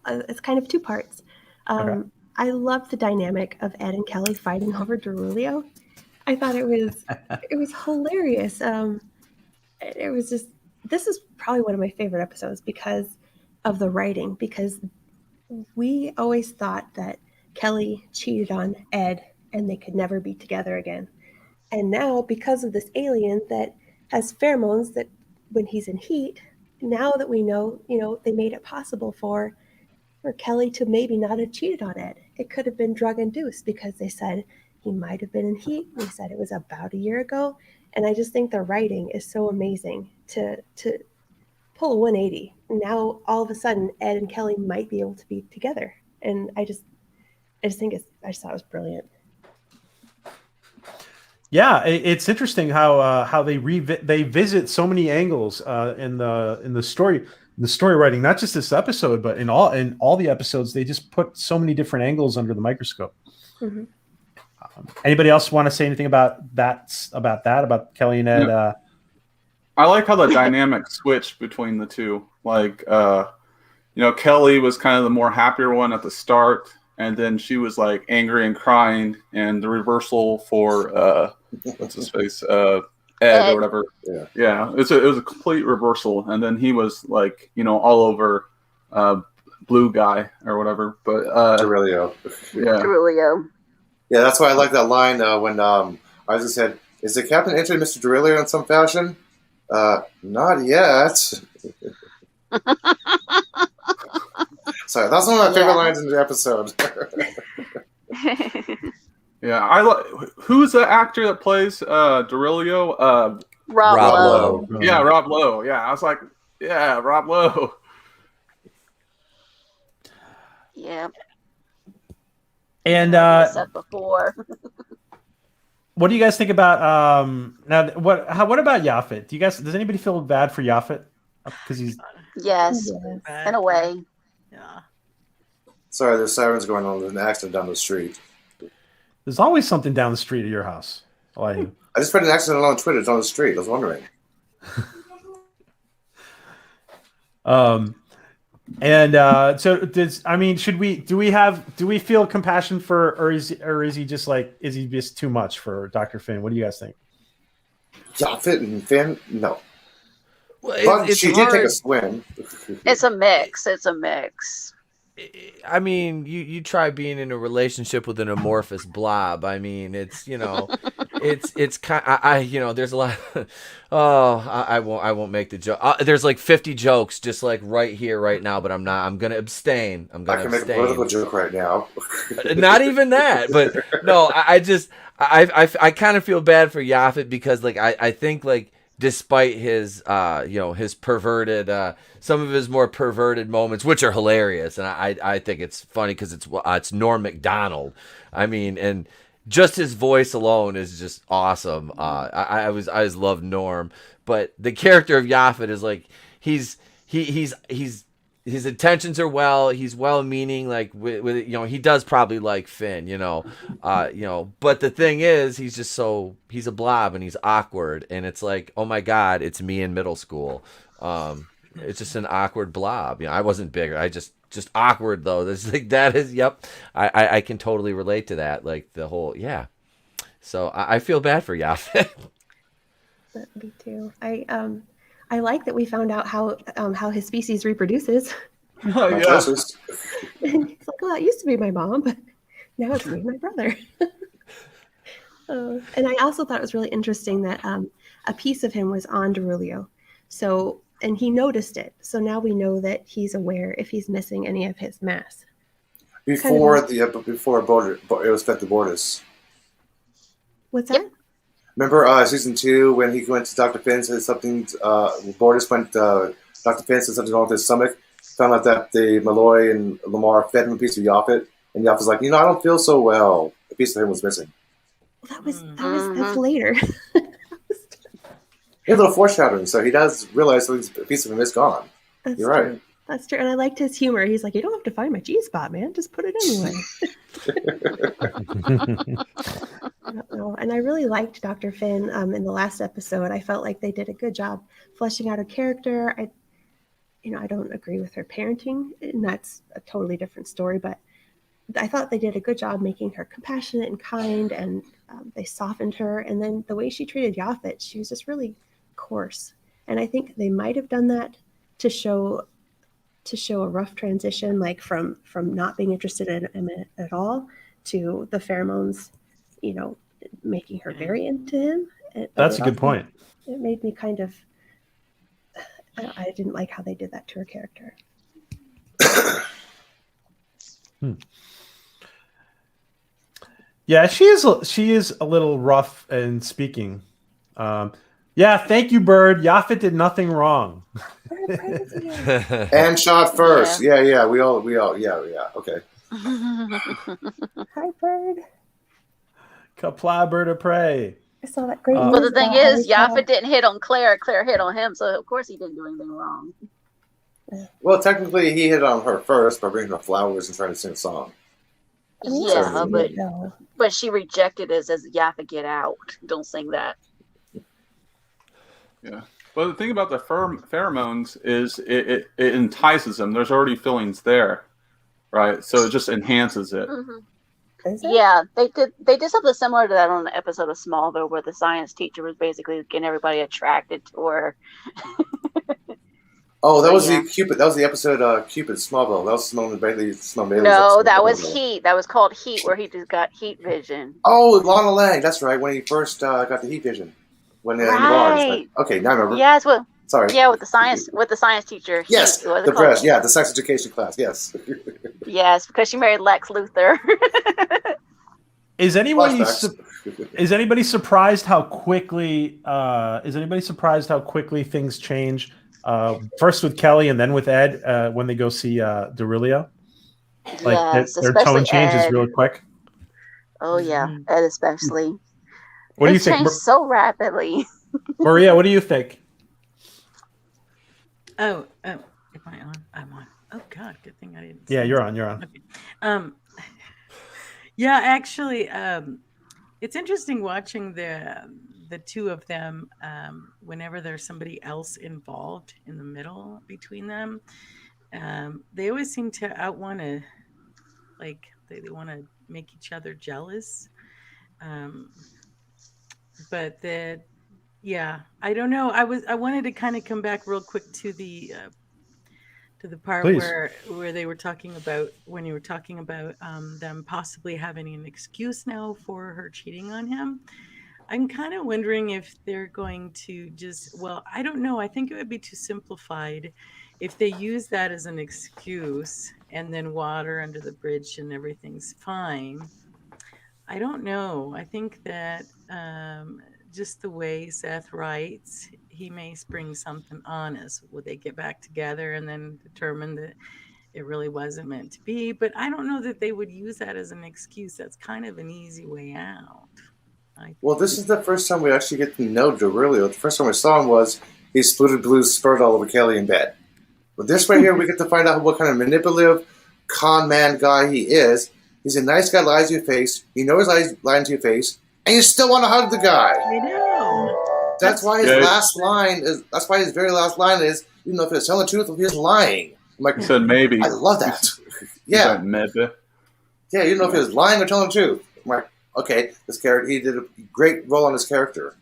It's kind of 2 parts. Okay. I love the dynamic of Ed and Kelly fighting over Derulio. I thought it was hilarious. It was just, this is probably one of my favorite episodes because of the writing, because we always thought that Kelly cheated on Ed and they could never be together again. And now, because of this alien that has pheromones that when he's in heat, now that we know, they made it possible for Kelly to maybe not have cheated on Ed. It could have been drug induced because they said he might have been in heat. They said it was about a year ago. And I just think the writing is so amazing to pull a 180. Now, all of a sudden, Ed and Kelly might be able to be together. And I just thought it was brilliant. Yeah, it's interesting how they visit so many angles in the story writing, not just this episode, but in all the episodes. They just put so many different angles under the microscope. Mm-hmm. Anybody else want to say anything about about Kelly and Ed? Yeah. I like how the dynamic switched between the two. Like, Kelly was kind of the more happier one at the start, and then she was like angry and crying, and the reversal for what's his face, Ed or whatever. Yeah, it was a complete reversal, and then he was like, all over blue guy or whatever. But Derulio. Yeah. Derulio. Yeah, that's why I like that line when Isaac said, "Is the captain entering Mr. Derulio in some fashion?" Not yet. Sorry, that's one of my favorite lines in the episode. Yeah, who's the actor that plays Derulio? Rob Lowe. Yeah, Rob Lowe. Yeah, I was like, yeah, Rob Lowe. Yeah. And I said before. what do you guys think about now? What about Yaphet? Does anybody feel bad for Yaphet because he's Yes, in a way. Yeah. Sorry, there's sirens going on. There's an accident down the street. there's always something down the street of your house. I just read an accident on Twitter. It's on the street. I was wondering. So do we feel compassion for, or is he just too much for Dr. Finn? What do you guys think? Yaphet and Finn? No. Well, But it's she hard. did take a swim. It's a mix. I mean, you try being in a relationship with an amorphous blob. I mean, it's it's kind. There's a lot. I won't make the joke. There's like 50 jokes just like right here, right now. But I'm not. I'm gonna abstain. I can make a political joke right now. Not even that. But no, I kind of feel bad for Yaphet because like I think like despite his his perverted some of his more perverted moments, which are hilarious, and I think it's funny because it's Norm Macdonald. I mean, and just his voice alone is just awesome. I always loved Norm, but the character of Yaphet is like he's his intentions are he's well-meaning, like with he does probably like Finn, but the thing is he's a blob and he's awkward, and it's like, oh my God, it's me in middle school. It's just an awkward blob. I wasn't bigger. I just awkward though. That's like, that is, yep. I can totally relate to that. Like the whole, yeah. So I feel bad for Yaphet. Me too. I like that we found out how his species reproduces. Oh, yeah. Mitosis. And he's like, well, that used to be my mom, but now it's me and my brother. And I also thought it was really interesting that a piece of him was on Derulio. So, and he noticed it. So now we know that he's aware if he's missing any of his mass. Before it was fed to Bortus. What's that? Remember season 2 when he went to Dr. Finn, said something, Bortus went, Dr. Finn said something wrong with his stomach, found out that the Malloy and Lamar fed him a piece of Yaphet, and Yaphet's like, I don't feel so well. A piece of him was missing. Well, that's later. A little foreshadowing, so he does realize a piece of him is gone. You're true. right. That's true. And I liked his humor. He's like, you don't have to find my G-spot, man. Just put it anyway. And I really liked Dr. Finn in the last episode. I felt like they did a good job fleshing out her character. I don't agree with her parenting, and that's a totally different story, but I thought they did a good job making her compassionate and kind, and they softened her. And then the way she treated Yaphet, she was just really coarse. And I think they might have done that to show a rough transition, like from not being interested in him at all to the pheromones, making her very into him. That's a good point. It made me kind of, I didn't like how they did that to her character. Yeah, she is a little rough in speaking. Thank you, Bird. Yaphet did nothing wrong. And shot first. Yeah. We all. Yeah. Okay. Hi, Bird. Kapla, bird of prey. I saw that great. Well, the thing is, Yaphet didn't hit on Claire. Claire hit on him, so of course he didn't do anything wrong. Well, technically, he hit on her first by bringing her flowers and trying to sing a song. Yeah, but she rejected it as Yaphet, get out. Don't sing that. Yeah. Well, the thing about the pheromones is it entices them. There's already feelings there, right? So it just enhances it. Mm-hmm. Yeah, they did something similar to that on the episode of Smallville, where the science teacher was basically getting everybody attracted to her. Oh, that was the Cupid. That was the episode Cupid Smallville. That was Simone Bailey's. No, that was Heat. That was called Heat, where he just got heat vision. Oh, Lana Lang. That's right. When he first got the heat vision. When in the bar. Like, okay, now I remember. Yes, well, sorry. Yeah, with the science teacher. Yes, the sex education class. Yes. Yes, because she married Lex Luthor. Is anyone Is anybody surprised how quickly? Things change? First with Kelly and then with Ed when they go see Derulio. Like Yes, their tone especially changes Ed. really quick. Oh yeah, Ed especially. What do you It's think, changed so rapidly. Maria? What do you think? Oh, am I on? I'm on. Oh God, good thing I didn't. Yeah, say you're something. on. Okay. Yeah, actually, it's interesting watching the two of them whenever there's somebody else involved in the middle between them. They always seem to want to like they want to make each other jealous. But yeah, I don't know. I wanted to kind of come back real quick to the part Please. where they were talking about when you were talking about them possibly having an excuse now for her cheating on him. I'm kind of wondering if they're going to I don't know. I think it would be too simplified if they use that as an excuse and then water under the bridge and everything's fine. I don't know. I think that just the way Seth writes, he may spring something on us. Will they get back together and then determine that it really wasn't meant to be? But I don't know that they would use that as an excuse. That's kind of an easy way out. Well, this is the first time we actually get to know Derulio. The first time we saw him was he split blue spurred all over Kelly in bed. But this right here, we get to find out what kind of manipulative con man guy he is. He's a nice guy, lies to your face. You know he's lying to your face, and you still want to hug the guy. I know. That's why his last line is. That's why his very last line is. You know, if he's telling the truth, or if he's lying. I'm like, He said maybe. I love that. Yeah. Maybe. Yeah, you know if he was lying or telling the truth. I'm like, okay, this character. He did a great role on his character.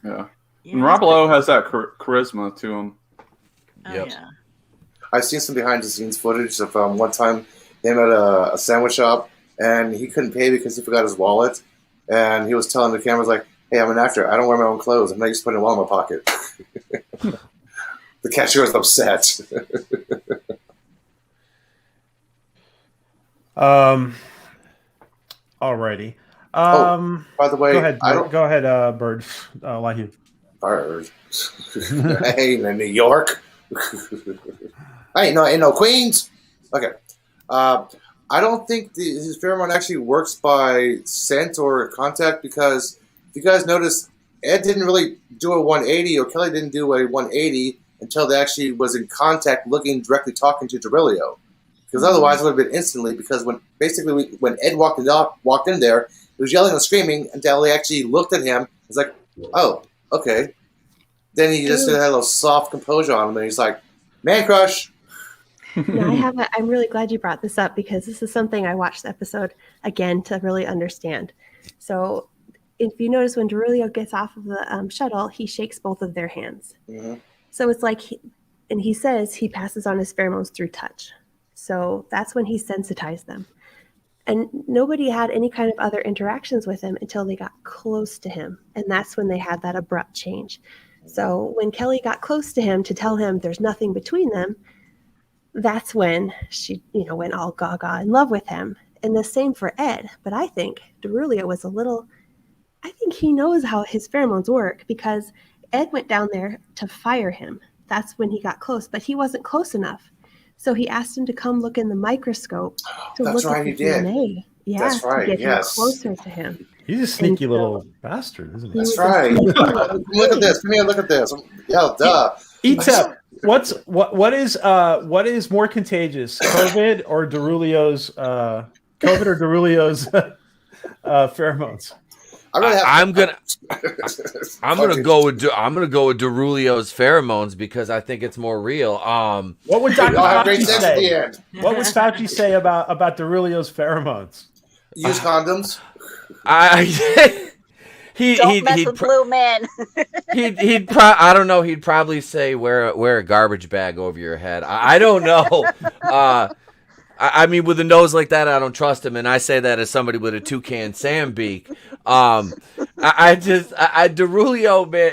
Yeah. And Rob Lowe has that charisma to him. Oh, Yep. yeah. I've seen some behind the scenes footage of one time him at a sandwich shop, and he couldn't pay because he forgot his wallet, and he was telling the cameras like, "Hey, I'm an actor. I don't wear my own clothes. I'm not used to putting a wallet in my pocket." The cashier was upset. Alrighty. By the way, Go ahead, Bird. Lahib. Bird. I ain't in New York. I ain't no Queens. Okay. I don't think his pheromone actually works by scent or contact because if you guys notice, Ed didn't really do a 180 or Kelly didn't do a 180 until they actually was in contact looking directly talking to Derulio. Because otherwise it would have been instantly because when Ed walked in there, he was yelling and screaming until they actually looked at him. It's like, oh, okay. Then he just had a little soft composure on him and he's like, man crush. Now I'm really glad you brought this up because this is something I watched the episode again to really understand. So if you notice when Derulio gets off of the shuttle, he shakes both of their hands. Mm-hmm. So it's like, he says he passes on his pheromones through touch. So that's when he sensitized them. And nobody had any kind of other interactions with him until they got close to him. And that's when they had that abrupt change. So when Kelly got close to him to tell him there's nothing between them, that's when she, went all gaga in love with him. And the same for Ed. But I think Derulio was I think he knows how his pheromones work because Ed went down there to fire him. That's when he got close, but he wasn't close enough. So he asked him to come look in the microscope to look at the DNA. Yeah, that's right. To get him closer to him. He's a sneaky little bastard, isn't he? That's right. Look at this. Come here, look at this. Yeah, duh. Etep, what is more contagious, COVID or Derulio's pheromones? I'm gonna go with Derulio's pheromones because I think it's more real. What would Dr. Fauci say? What would Fauci say about Derulio's pheromones? Use condoms. Don't mess with blue men. I don't know. He'd probably say wear a garbage bag over your head. I don't know. I mean, with a nose like that, I don't trust him, and I say that as somebody with a toucan Sam beak. Derulio, man,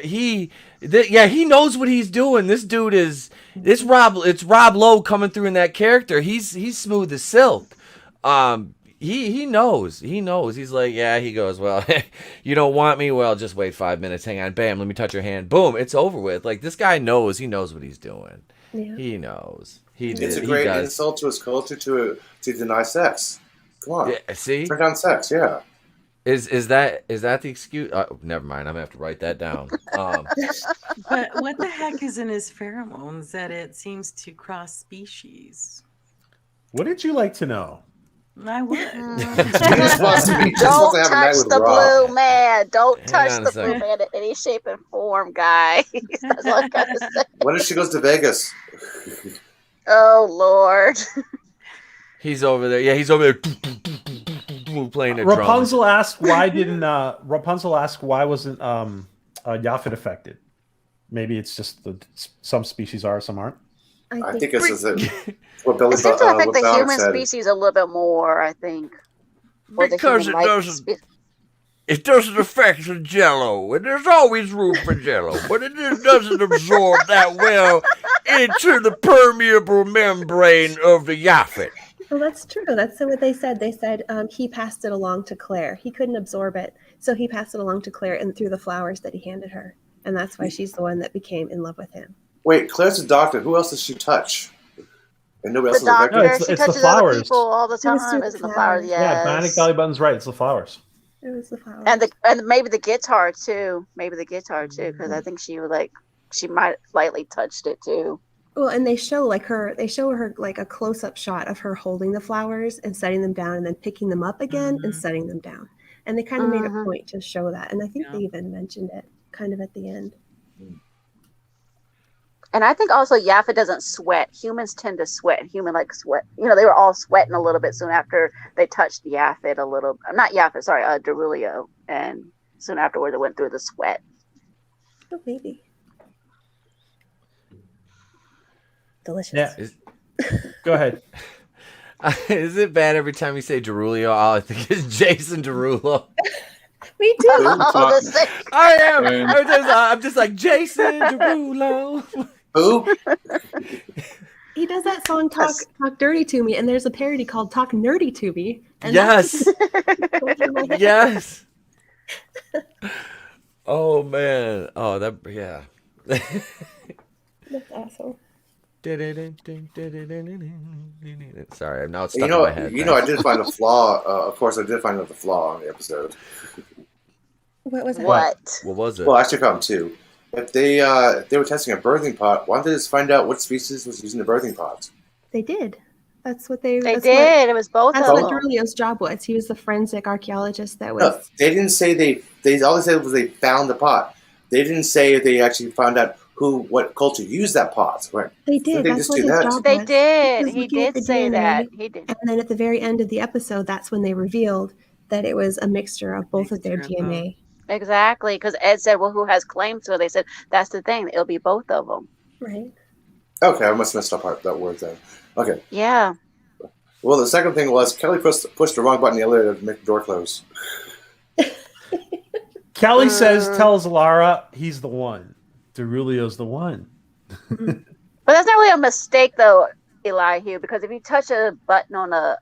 he knows what he's doing. This dude it's Rob Lowe coming through in that character. He's smooth as silk. he knows. He knows. He's like, yeah, he goes, well, you don't want me? Well, just wait 5 minutes. Hang on. Bam, let me touch your hand. Boom, it's over with. Like, this guy knows. He knows what he's doing. Yeah. He knows. It's a great insult to his culture to deny sex. Come on. Yeah, see? Turn down sex, yeah. Is that the excuse? Never mind. I'm going to have to write that down. But what the heck is in his pheromones that it seems to cross species? Wouldn't you like to know? I would. He just wants to Don't have a night touch with the Rob. blue man. Don't Hang touch on a the second. blue man in any shape and form, guy. That's all I gotta say. What if she goes to Vegas? Oh Lord. He's over there. Yeah, he's over there playing a drum. Rapunzel asked why wasn't Yaphet affected? Maybe it's just some species are, some aren't. I think this is it. What Billy It seems to affect what the Balak human said. species a little bit more, I think. Or the Because human-like it doesn't affect the jello, and there's always room for jello, but it just doesn't absorb that well into the permeable membrane of the Yaphet. Well, that's true. That's what they said. They said he passed it along to Claire. He couldn't absorb it, so he passed it along to Claire and through the flowers that he handed her, and that's why she's the one that became in love with him. Wait, Claire's a doctor. Who else does she touch? And nobody The else is affected? doctor, No, she it's the touches flowers. other people all the It was time. through Isn't the the flowers? flowers. Yeah, Bionic Yes. Belly Button's right. It's the flowers. It was the flowers. And maybe the guitar too. Maybe the guitar too, because I think she might slightly touched it too. Well, and they show her like a close-up shot of her holding the flowers and setting them down and then picking them up again and setting them down. And they kind of made a point to show that. And I think they even mentioned it kind of at the end. And I think also Yaphet doesn't sweat. Humans tend to sweat. Human like sweat. You know, they were all sweating a little bit soon after they touched Yaphet a little. Not Yaphet, sorry, Derulio. And soon afterward, they went through the sweat. Oh, maybe. Delicious. Yeah. Go ahead. Is it bad every time you say Derulio? All I think is Jason Derulo. We do. Oh, the sick. I am. Man. I'm just like Jason Derulo. Who? He does that song Talk Dirty to Me, and there's a parody called Talk Nerdy to Me. And Yes. that's- Yes. Oh man. Oh that yeah. That's awesome. Sorry, now it's stuck in my head. I did find a flaw. Of course, I did find another flaw on the episode. What was that? What? What was it? Well, I actually found two. If they were testing a birthing pot, why didn't they just find out what species was using the birthing pot? They did. That's what they They that's did. It was both That's of what them. Derulio's job was. He was the forensic archaeologist that was. No, they didn't say they all they said was they found the pot. They didn't say they actually found out what culture used that pot. Right? They did. They That's just what do his that? job They was. did. was He looking at did the say DNA. that. He did. And then at the very end of the episode, that's when they revealed that it was a mixture of both of their Mixture of DNA. Exactly. Because Ed said, well, who has claim to it? They said, that's the thing. It'll be both of them. Right. Okay, I must have messed up that word then. Okay. Yeah. Well, the second thing was Kelly pushed the wrong button in the elevator to make the door close. Kelly tells Lara he's the one. Derulio's the one. But that's not really a mistake, though, Elihu, because if you touch a button on a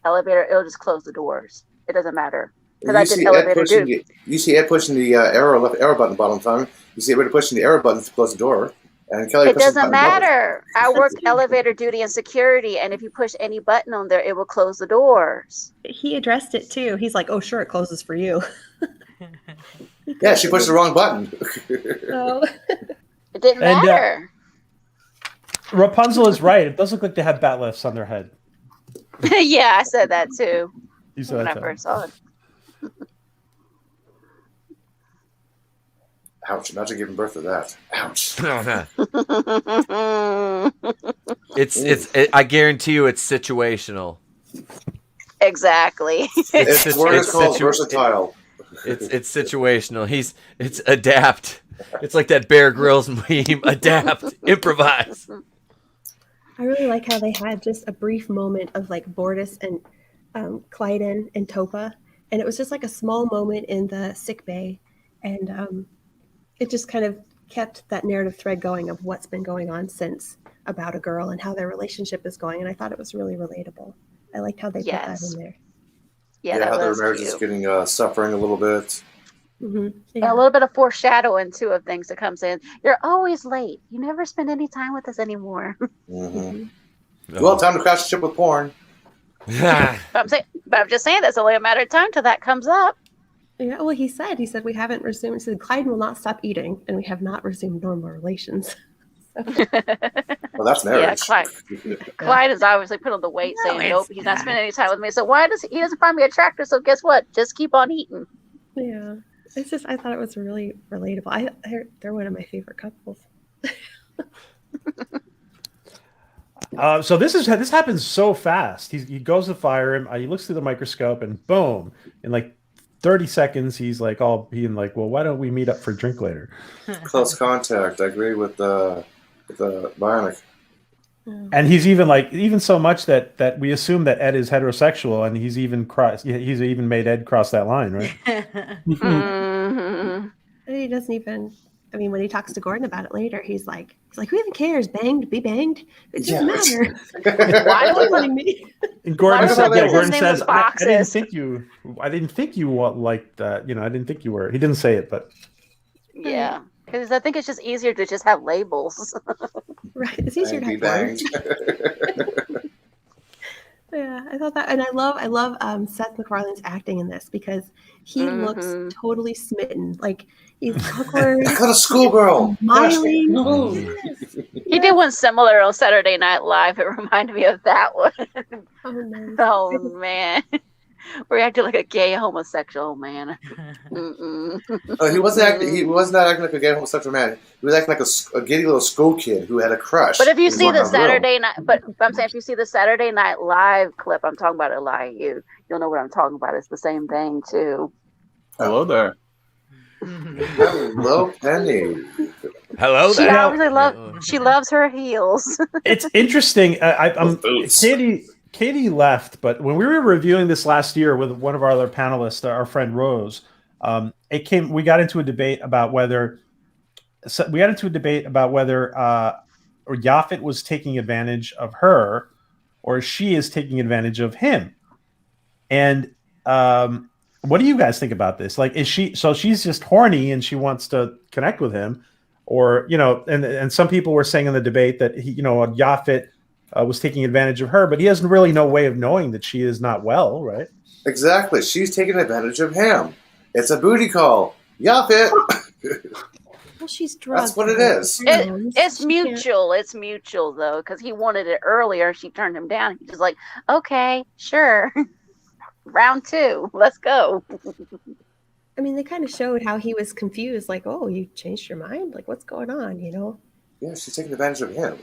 elevator, it'll just close the doors. It doesn't matter. Because I did elevator duty. You see Ed pushing the left arrow button bottom time. You see everybody pushing the arrow button to close the door. And Kelly It pushes the doesn't button double. matter. I work elevator duty and security, and if you push any button on there, it will close the doors. He addressed it too. He's like, "Oh, sure, it closes for you." Yeah, she pushed the wrong button. Oh. It didn't And, matter. Rapunzel is right. It does look like they have bat lifts on their head. Yeah, I said that too You said when I that. first saw it. Ouch, imagine giving birth to that. Ouch. I guarantee you it's situational. Exactly. It's word is called situ- versatile. It's situational. It's adapt. It's like that Bear Grylls meme. Adapt, improvise. I really like how they had just a brief moment of like Bortus and Clyden and Topa, and it was just like a small moment in the sick bay, and it just kind of kept that narrative thread going of what's been going on since about a girl and how their relationship is going, and I thought it was really relatable. I liked how they put that Yes. in there. Yeah, how that their was marriage cute. is getting suffering a little bit. Mhm. Yeah, a little bit of foreshadowing too of things that comes in. You're always late. You never spend any time with us anymore. Hmm Mhm. Well, time to crash the ship with porn. But I'm just saying that's only a matter of time till that comes up. Yeah, well, he said we haven't resumed. He said Clyde will not stop eating, and we have not resumed normal relations. Well, that's Yeah, marriage. Clyde is obviously put on the weight, No, saying nope, it's he's not not. spending any time with me. So why does he doesn't find me attractive? So guess what? Just keep on eating. Yeah, it's just I thought it was really relatable. They're one of my favorite couples. So this happens so fast. He goes to fire him. He looks through the microscope, and boom! In like 30 seconds, he's like all being like, "Well, why don't we meet up for a drink later?" Close contact. I agree with the Bionic. And he's even so much that we assume that Ed is heterosexual, and he's even made Ed cross that line, right? Mhm. And he doesn't even. I mean, when he talks to Gordon about it later, he's like, who even cares? Banged, be banged. It doesn't matter. Why do we What do you mean? And Gordon Why said, would "Yeah." his Gordon name says, was I didn't Boxes? think you liked that. I didn't think you were." He didn't say it, but Yeah, because I think it's just easier to just have labels. Right. It's easier to Be have banged. words. Yeah, I thought that, and I love Seth MacFarlane's acting in this because he looks Mhm. totally smitten. Like he's awkward, I got a schoolgirl. smiling. Yes. He did one similar on Saturday Night Live. It reminded me of that one. Oh, nice. Oh man, we're acting like a gay homosexual man. Mm-mm. Oh, he wasn't acting. He was not acting like a gay homosexual man. He was acting like a giddy little school kid who had a crush. But if you He was see walking the around the room. Saturday night, but I'm saying if you see the Saturday Night Live clip, I'm talking about Elihu. You'll know what I'm talking about. It's the same thing too. Hello there. Hello, Penny. Hello She there. obviously she loves her heels. it's interesting. Those boots. Katie left, but when we were reviewing this last year with one of our other panelists, our friend Rose, we got into a debate about whether or Yaphet was taking advantage of her, or she is taking advantage of him. And what do you guys think about this? Like, she's just horny and she wants to connect with him, or and some people were saying in the debate that Yaphet was taking advantage of her, but he has really no way of knowing that she is not well, right? Exactly. She's taking advantage of him. It's a booty call. Yup, it. Well, she's drugged. That's what it is. It's She can't- mutual. It's mutual though, because he wanted it earlier. She turned him down. He's just like, okay, sure. Round 2, let's go. I mean, they kind of showed how he was confused. Like, oh, you changed your mind? Like, what's going on? Yeah, she's taking advantage of him.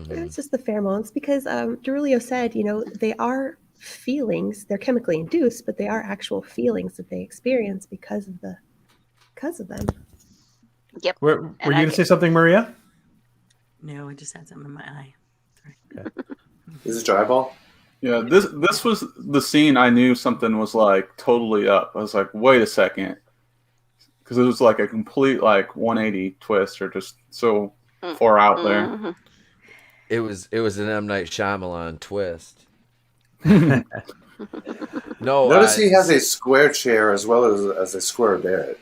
It's just the pheromones because Derulio said, they are feelings. They're chemically induced, but they are actual feelings that they experience because of them. Yep. Were you going to say something, Maria? No, I just had something in my eye. Sorry. Is it drywall? Yeah, this was the scene I knew something was like totally up. I was like, wait a second. Because it was like a complete like 180 twist or just so far out there. Mm-hmm. It was an M. Night Shyamalan twist. No, Notice he has a square chair as well as a square bed.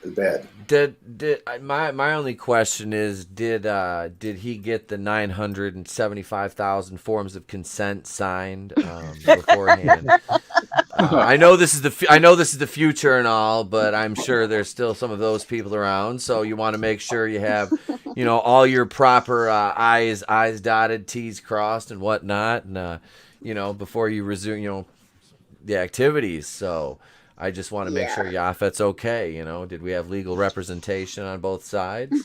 My only question is did he get the 975,000 forms of consent signed beforehand? I know this is the future and all, but I'm sure there's still some of those people around. So you want to make sure you have all your proper I's dotted, T's crossed, and whatnot, and before you resume the activities. So I just want to make sure Yaphet's okay. Did we have legal representation on both sides?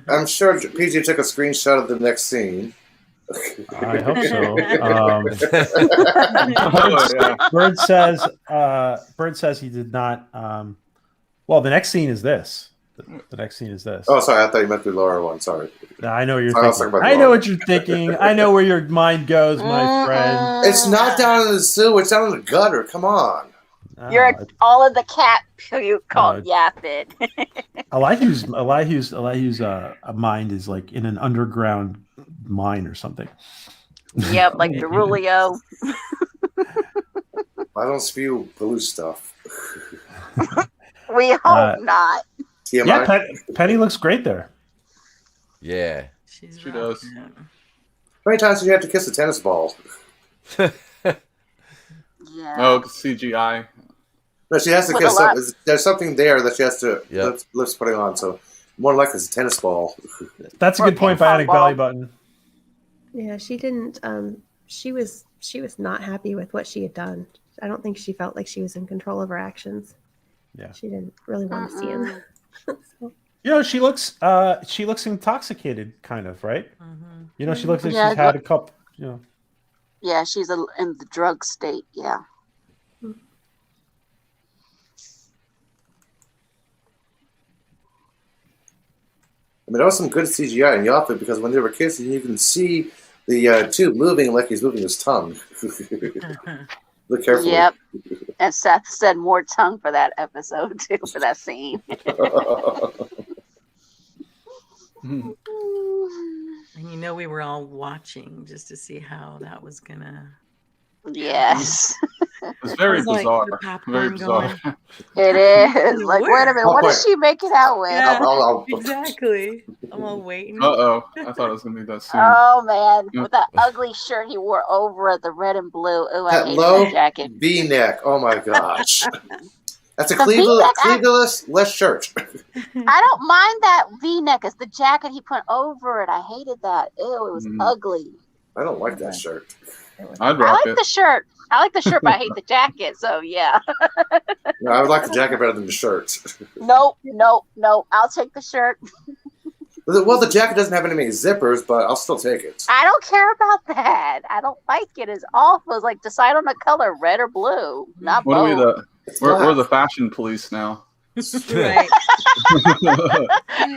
I'm sure PJ took a screenshot of the next scene. I hope so. Yeah. Bird says he did not. Well, the next scene is this. The next scene is this. Oh, sorry. I thought you meant the Laura one. Sorry. No, I know what you're I was thinking. talking about I know Laura. what you're thinking. I know where your mind goes, my friend. It's not down in the sewer. It's down in the gutter. Come on. You're all of the cat you called Yaphet. Elihu's mind is like in an underground mine or something. Yep, like Derulio. I don't spew blue stuff. We hope not. TMI. Yeah, Penny looks great there. Yeah. She does. How many times did you have to kiss a tennis ball? Yeah. Oh, CGI. No, she has to With kiss a lot- something. There's something there that she has to Yep. lips putting on. So more like it's a tennis ball. That's a Or good point, ping pong Bionic ball. Belly Button. Yeah, she didn't. She was not happy with what she had done. I don't think she felt like she was in control of her actions. Yeah. She didn't really want to see him. So, You know, she looks intoxicated, kind of, right? Mhm. You know, she looks like Yeah, she's had a couple. You know, Yeah, she's in the drug state. Yeah. I mean, that was some good CGI in Yappa because when they were kissing, you can see the tube moving like he's moving his tongue. Look carefully. Yep. And Seth said more tongue for that episode too, for that scene. And you know, we were all watching just to see how that was gonna. Yes, It's very It's like bizarre. the popcorn Very bizarre. it is. Like, wait a minute, what is she making out with? Yeah, I'll- exactly. I'm all waiting. Uh-oh. I thought it was going to be that soon. Oh man, Yeah. with that ugly shirt he wore over the red and blue. Oh, I That hate low that jacket. V-neck. Oh my gosh. That's a The V-neck, sleeveless less shirt. I don't mind that V-neck. It's the jacket he put over it. I hated that. Ew, it was ugly. I don't like that shirt. I'd I rock like it. the shirt. I like the shirt, but I hate the jacket. So yeah. No, I would like the jacket better than the shirt. Nope. I'll take the shirt. Well, the jacket doesn't have any zippers, but I'll still take it. I don't care about that. I don't like it. It's awful. It's like decide on the color, red or blue. Not What are we both. we're the fashion police now. Right.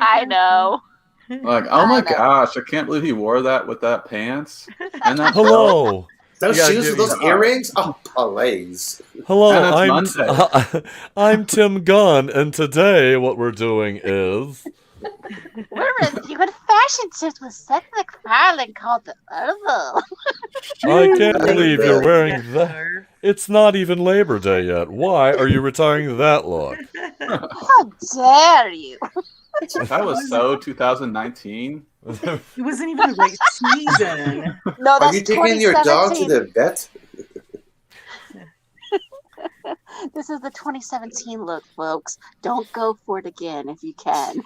I know. Like, oh my I know. gosh, I can't believe he wore that with that pants. And that Hello. Those You gotta shoes give with those me- earrings? Oh, malaise. Hello, And it's Monday. I'm Tim Gunn, and today what we're doing is We're reviewing fashion tips with Seth MacFarlane called the Orville. I can't believe you're wearing Yeah, that. sir. It's not even Labor Day yet. Why are you retiring that look? How dare you? That was so 2019. It wasn't even the right season. No, Are that's you taking your dog to 2017. the vet? This is the 2017 look, folks. Don't go for it again if you can.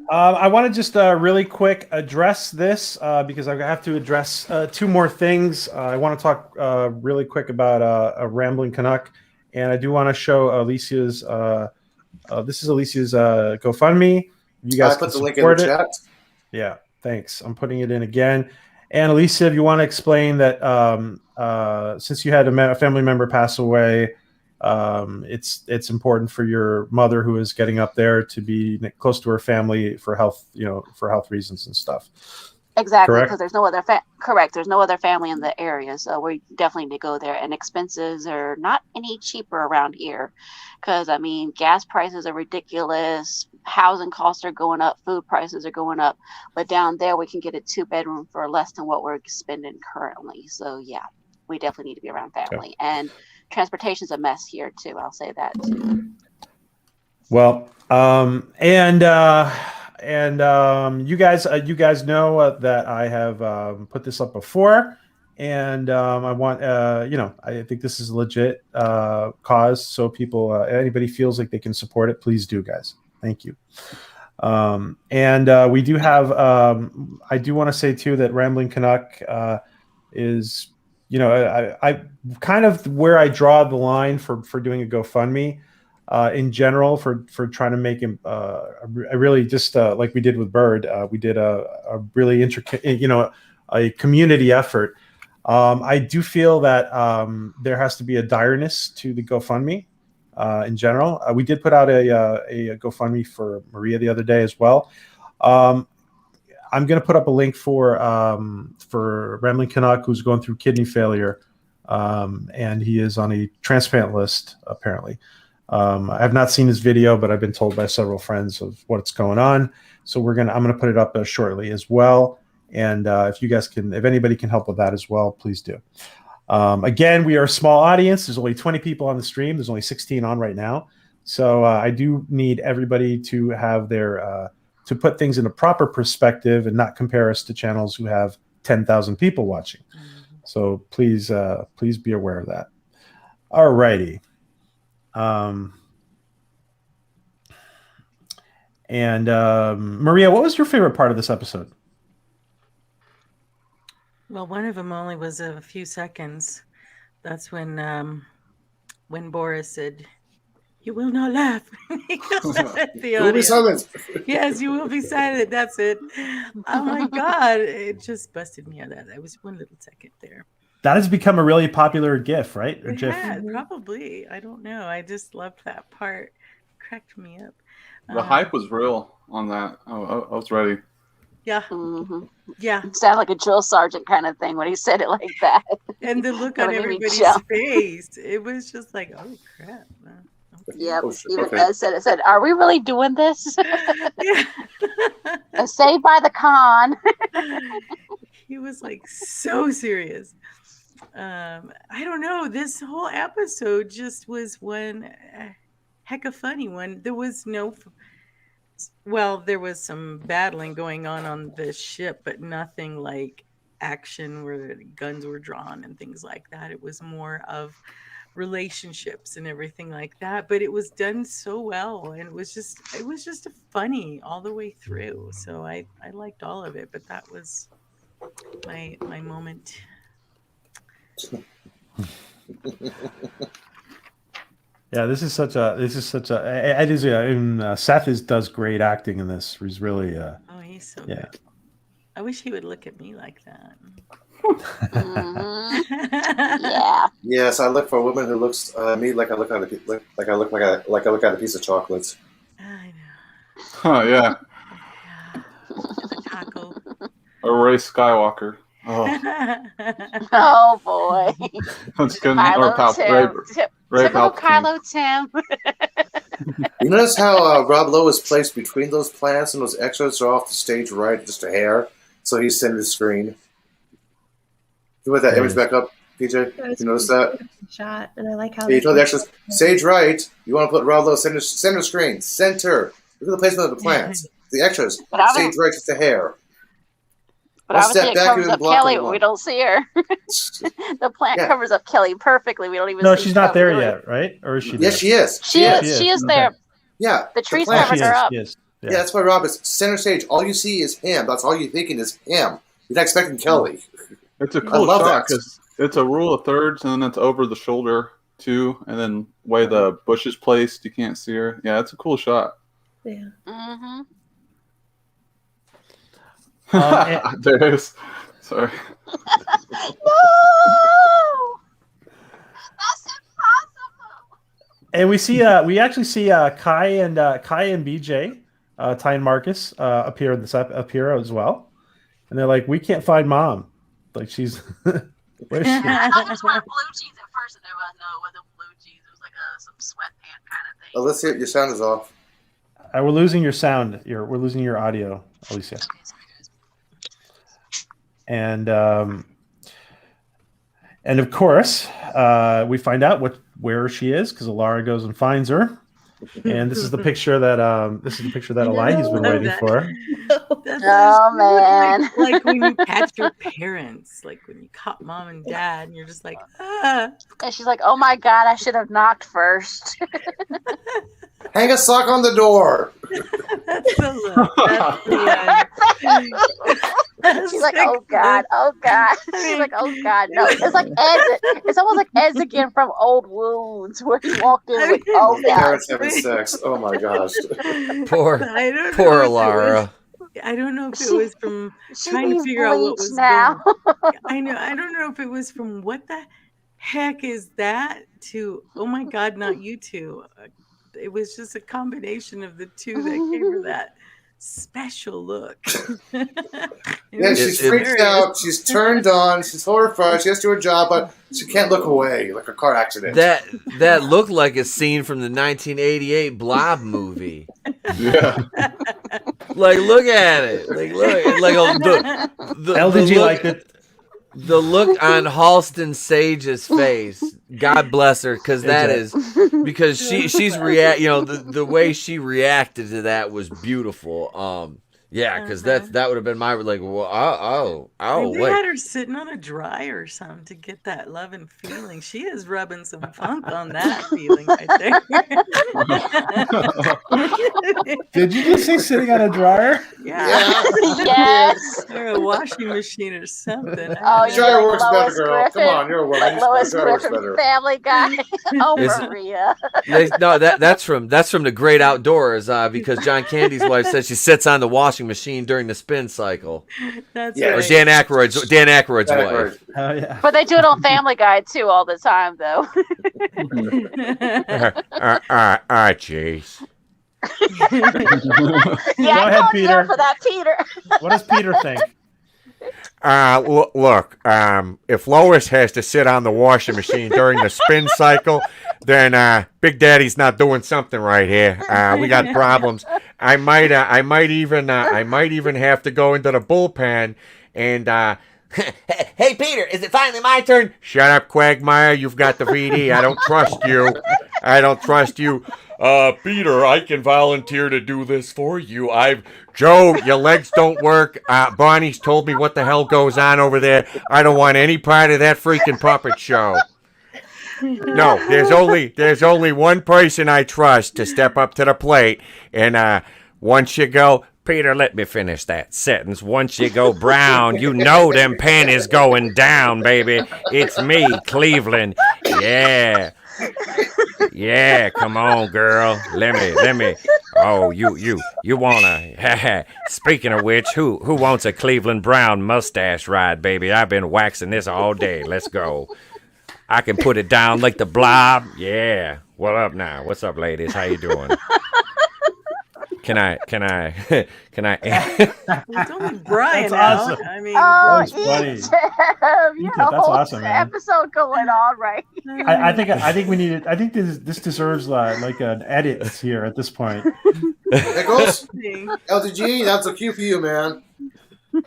I want to just really quick address this because I have to address two more things. I want to talk really quick about a Rambling Canuck, and I do want to show Alicia's. This is Alicia's GoFundMe. You guys I put can the link in support the it. chat. Yeah, thanks. I'm putting it in again. And Alicia, if you want to explain that, since you had a family member pass away, it's important for your mother who is getting up there to be close to her family for health, for health reasons and stuff. Exactly, Correct? because there's no other correct. There's no other family in the area, so we definitely need to go there. And expenses are not any cheaper around here, because I mean, gas prices are ridiculous, housing costs are going up, food prices are going up. But down there, we can get a 2-bedroom for less than what we're spending currently. So yeah, we definitely need to be around family. And transportation's a mess here too. I'll say that too. Well, you guys know that I have put this up before, and I want I think this is a legit cause. So people, anybody feels like they can support it, please do, guys. Thank you. We do have. I do want to say too that Rambling Canuck is, I kind of where I draw the line for doing a GoFundMe. In general, for trying to make him a really just like we did with Bird, we did a really intricate, a community effort. I do feel that there has to be a direness to the GoFundMe in general. We did put out a GoFundMe for Maria the other day as well. I'm going to put up a link for Rambling Canuck, who's going through kidney failure, and he is on a transplant list apparently. I have not seen this video, but I've been told by several friends of what's going on. So I'm going to put it up shortly as well. And if anybody can help with that as well, please do. Again, we are a small audience. There's only 20 people on the stream. There's only 16 on right now. So I do need everybody to have to put things in a proper perspective and not compare us to channels who have 10,000 people watching. So please be aware of that. All righty. Maria, what was your favorite part of this episode? Well, one of them only was a few seconds. That's when Boris said, "You will not laugh." He goes at the You will be audience. silent. Yes, you will be silent. That's it. Oh my God. It just busted me out of that. That was one little second there. That has become a really popular GIF, right? Or It GIF. had, probably. I don't know. I just loved that part. It cracked me up. The hype was real on that. I was ready. Yeah. Mm-hmm. Yeah. Sounded like a drill sergeant kind of thing when he said it like that. And the look That on made me everybody's jump. face. It was just like, oh crap. Yep. Oh, shit. Even Okay. Ed said, "Are we really doing this?" Yeah. Saved by the Con. He was like so serious. I don't know. This whole episode just was one heck of funny one. There was there was some battling going on the ship, but nothing like action where guns were drawn and things like that. It was more of relationships and everything like that, but it was done so well, and it was just funny all the way through. So I liked all of it, but that was my moment. Yeah, this is such a. It is. Seth does great acting in this. He's really. Oh, he's so Yeah. good. I wish he would look at me like that. Mhm. Yeah. Yes, I look for a woman who looks at me like I look at a piece of chocolates. I know. Oh yeah, The taco. a Ray Skywalker. Oh, Oh boy. that's good. Or Kylo Tim. Ray Typical Palpatine. Kylo Tim. You notice how Rob Lowe is placed between those plants and those extras are off the stage right, just a hair, so he's center the screen. You put that image back up, PJ? You notice that? Shot, and I like how Yeah, you told the extras, stage right, you want to put Rob Lowe center screen, center. Look at the placement of the plants. The extras, But I stage right, just a hair. But One obviously step it back, covers you're up blocking Kelly, one. but we don't see her. The plant Yeah. covers up Kelly perfectly. We don't even No, see she's not Kelly, there really. yet, right? Or is she? Yes, there? she is. She is. is. She is Okay. there. Yeah. The trees plant- covered She her is, up. she is. Yeah, that's why Rob is center stage. All you see is him. That's all you're thinking is him. You're not expecting Kelly. It's a I cool love shot that. because it's a rule of thirds, and then it's over the shoulder too, and then way the bush is placed, you can't see her. Yeah, it's a cool shot. Yeah. Mm-hmm. There it is. Sorry. No! That's impossible! And we actually see Kai and BJ, Ty and Marcus appear in this up here as well, and they're like, "We can't find Mom. Like she's where's she?" I thought those were blue jeans at first, and everyone know it wasn't blue jeans. It was like some sweatpant kind of thing. Alicia, your sound is off. We're losing your sound. We're losing your audio, Alicia. Okay, sorry guys. And of course, we find out where she is because Alara goes and finds her. And this is the picture that Eli's been waiting that. for. Oh, man. Like when you catch your parents, like when you caught mom and dad, and you're just like, ah. And she's like, "Oh my God, I should have knocked first." Hang a sock on the door. That's the look. That's the one. She's like, "Oh God, oh God." She's like, "Oh God, no." It's like Ed. It's almost like Ed's again from Old Wounds, where he walked in with, "Oh God." Parents having sex. Oh my gosh. Poor I don't know poor if it Lara. I don't know if it was from She trying to needs figure out what bleach was now. I know. I don't know if it was from what the heck is that to oh my God, not you two. It was just a combination of the two that gave her that special look. Yeah, she's freaked out. She's turned on. She's horrified. She has to do her job, but she can't look away like a car accident. That looked like a scene from the 1988 Blob movie. Yeah. Like, look at it. Like, look. Like, the LDG look, liked it. the look on Halston Sage's face. God bless her, because that is because she's the way she reacted to that was beautiful. Yeah, because that would have been my like. Well, They wait. had her sitting on a dryer or something to get that love and feeling. She is rubbing some funk on that feeling right there. Did you just say sitting on a dryer? Yeah. Yes. Or a washing machine or something. Oh, Dryer you're works like better, Lois girl. Griffin. Come on, you're a woman. Like Lois Dryer works Griffin, better. Family Guy. Oh, Is- Maria. No, that's from the Great Outdoors because John Candy's wife says she sits on the washing machine during the spin cycle. That's Yeah. Or right. Dan Aykroyd's wife. Oh yeah. But they do it on Family Guy too all the time, though. All right, jeez. Yeah, Go I ahead, called you out Peter. for that, Peter. What does Peter think? Look, if Lois has to sit on the washing machine during the spin cycle, then Big Daddy's not doing something right here. We got problems. I might even have to go into the bullpen and. Hey, Peter, is it finally my turn? Shut up, Quagmire. You've got the VD. I don't trust you. Peter, I can volunteer to do this for you. Joe, your legs don't work. Bonnie's told me what the hell goes on over there. I don't want any part of that freaking puppet show. No, there's only one person I trust to step up to the plate, and once you go, Peter, let me finish that sentence. Once you go brown, you know them panties going down, baby. It's me, Cleveland. Yeah. Yeah, come on, girl. Let me. Oh, you wanna? Speaking of which, who wants a Cleveland Brown mustache ride, baby? I've been waxing this all day. Let's go. I can put it down like the blob. Yeah. What up now? What's up, ladies? How you doing? Can I? It's only Brian That's now. awesome. I mean, Oh, was funny. Ethan, you Ethan, have a that's whole awesome, man. episode going on right here. I think we need it. I think this deserves like an edit here at this point. Nichols? LDG, that's a cue for you, man.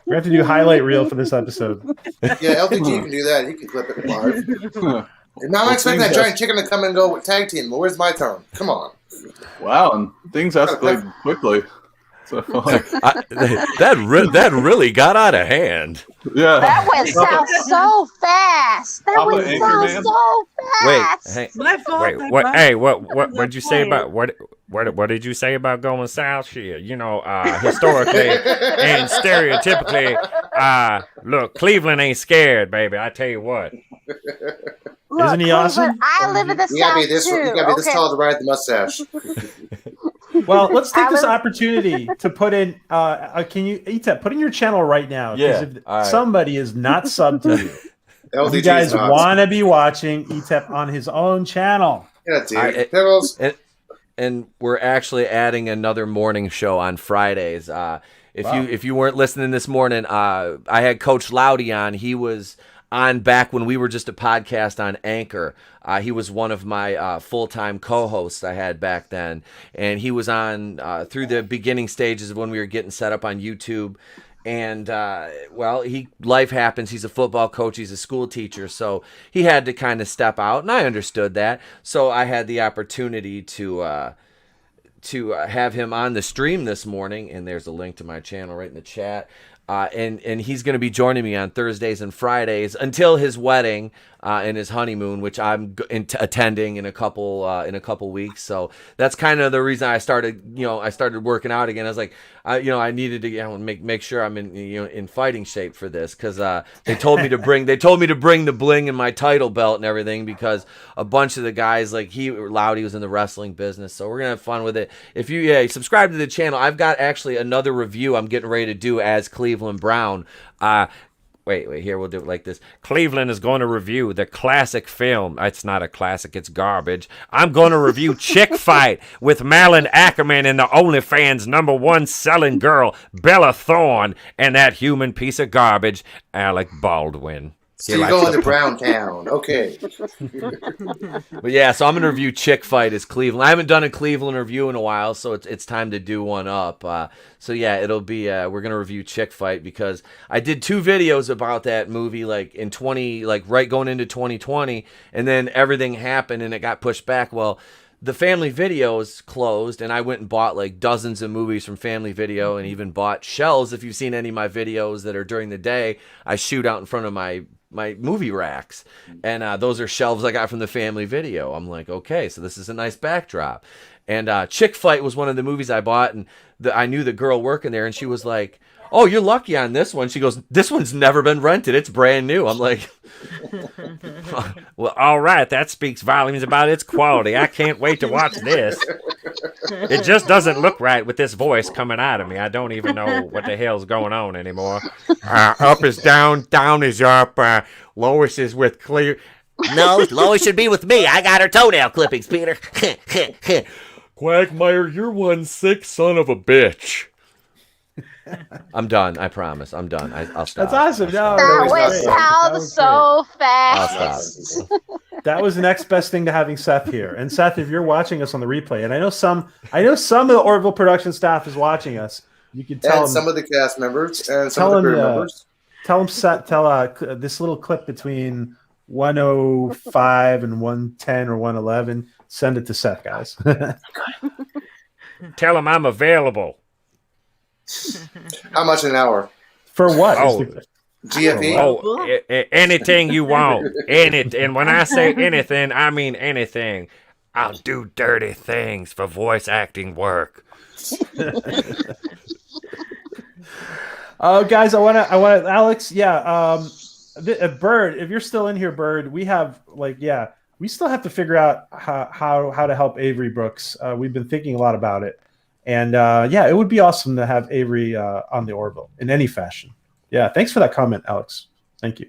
We have to do highlight reel for this episode. Yeah, LDG can do that. You can clip it live. And now I'm expecting that giant chicken to come and go with tag team. But where's my turn? Come on. Wow, and things escalated quickly. So like, That really got out of hand. yeah. That went south so fast. That Papa went Anchorman. south so fast. Hey, my fault. Wait, I what? brought- Hey, what did you say playing. about what did you say about going south? Shit, historically and stereotypically, look, Cleveland ain't scared, baby. I tell you what. Look, Isn't he awesome? Cleveland, I live in the You gotta south be this. too. You gotta be this okay? tall to ride the mustache. Well, let's take this Alan- opportunity to put in. Can you, Etep, put in your channel right now? 'Cause Yeah, if all right. somebody is not subbed to you, LDG you guys not. want to be watching Etep on his own channel. Yeah, dude. I- Pickles. And we're actually adding another morning show on Fridays. If you weren't listening this morning, I had Coach Loudy on. He was on back when we were just a podcast on Anchor. He was one of my full-time co-hosts I had back then, and he was on through the beginning stages of when we were getting set up on YouTube. And life happens. He's a football coach. He's a school teacher, so he had to kind of step out, and I understood that. So I had the opportunity to have him on the stream this morning, and there's a link to my channel right in the chat. And he's going to be joining me on Thursdays and Fridays until his wedding and his honeymoon, which I'm attending in a couple weeks. So that's kind of the reason I started working out again. I was like, I needed to make sure I'm in fighting shape for this, because they told me to bring the bling in my title belt and everything, because a bunch of the guys like Loudy was in the wrestling business. So we're gonna have fun with it. If you subscribe to the channel, I've got actually another review I'm getting ready to do as Cleveland Brown. Wait, here, we'll do it like this. Cleveland is going to review the classic film. It's not a classic, it's garbage. I'm going to review Chick Fight with Malin Ackerman and the OnlyFans #1 selling girl, Bella Thorne, and that human piece of garbage, Alec Baldwin. So you're going to Brown Town. Okay. But yeah, so I'm gonna review Chick Fight as Cleveland. I haven't done a Cleveland review in a while, so it's time to do one up. So yeah, it'll be we're gonna review Chick Fight because I did 2 videos about that movie right going into 2020, and then everything happened and it got pushed back. Well, the Family Videos closed, and I went and bought like dozens of movies from Family Video, and even bought shelves. If you've seen any of my videos that are during the day, I shoot out in front of my movie racks, and those are shelves I got from the Family Video. I'm like, okay, so this is a nice backdrop. And Chick Fight was one of the movies I bought, and I knew the girl working there, and she was like, oh, you're lucky on this one. She goes, this one's never been rented. It's brand new. I'm like, well, all right. That speaks volumes about its quality. I can't wait to watch this. It just doesn't look right with this voice coming out of me. I don't even know what the hell's going on anymore. Up is down, down is up. Lois is with Clear. No, Lois should be with me. I got her toenail clippings, Peter. Quagmire, you're one sick son of a bitch. I'm done. I promise. I'm done. I'll stop. That's awesome. No, That was sounds so fast. I'll stop. That was the next best thing to having Seth here. And Seth, if you're watching us on the replay, and I know some of the Orville production staff is watching us, you can tell And them, some of the cast members and some of the crew members. Tell this little clip between 105 and 110 or 111. Send it to Seth, guys. Tell him I'm available. How much an hour? For what? Oh, GFE? Oh, anything you want. And when I say anything, I mean anything. I'll do dirty things for voice acting work. Guys, I want to, Alex. Yeah. Bird, if you're still in here, Bird, we have we still have to figure out how to help Avery Brooks. We've been thinking a lot about it. And it would be awesome to have Avery on the Orville in any fashion. Yeah, thanks for that comment, Alex. Thank you.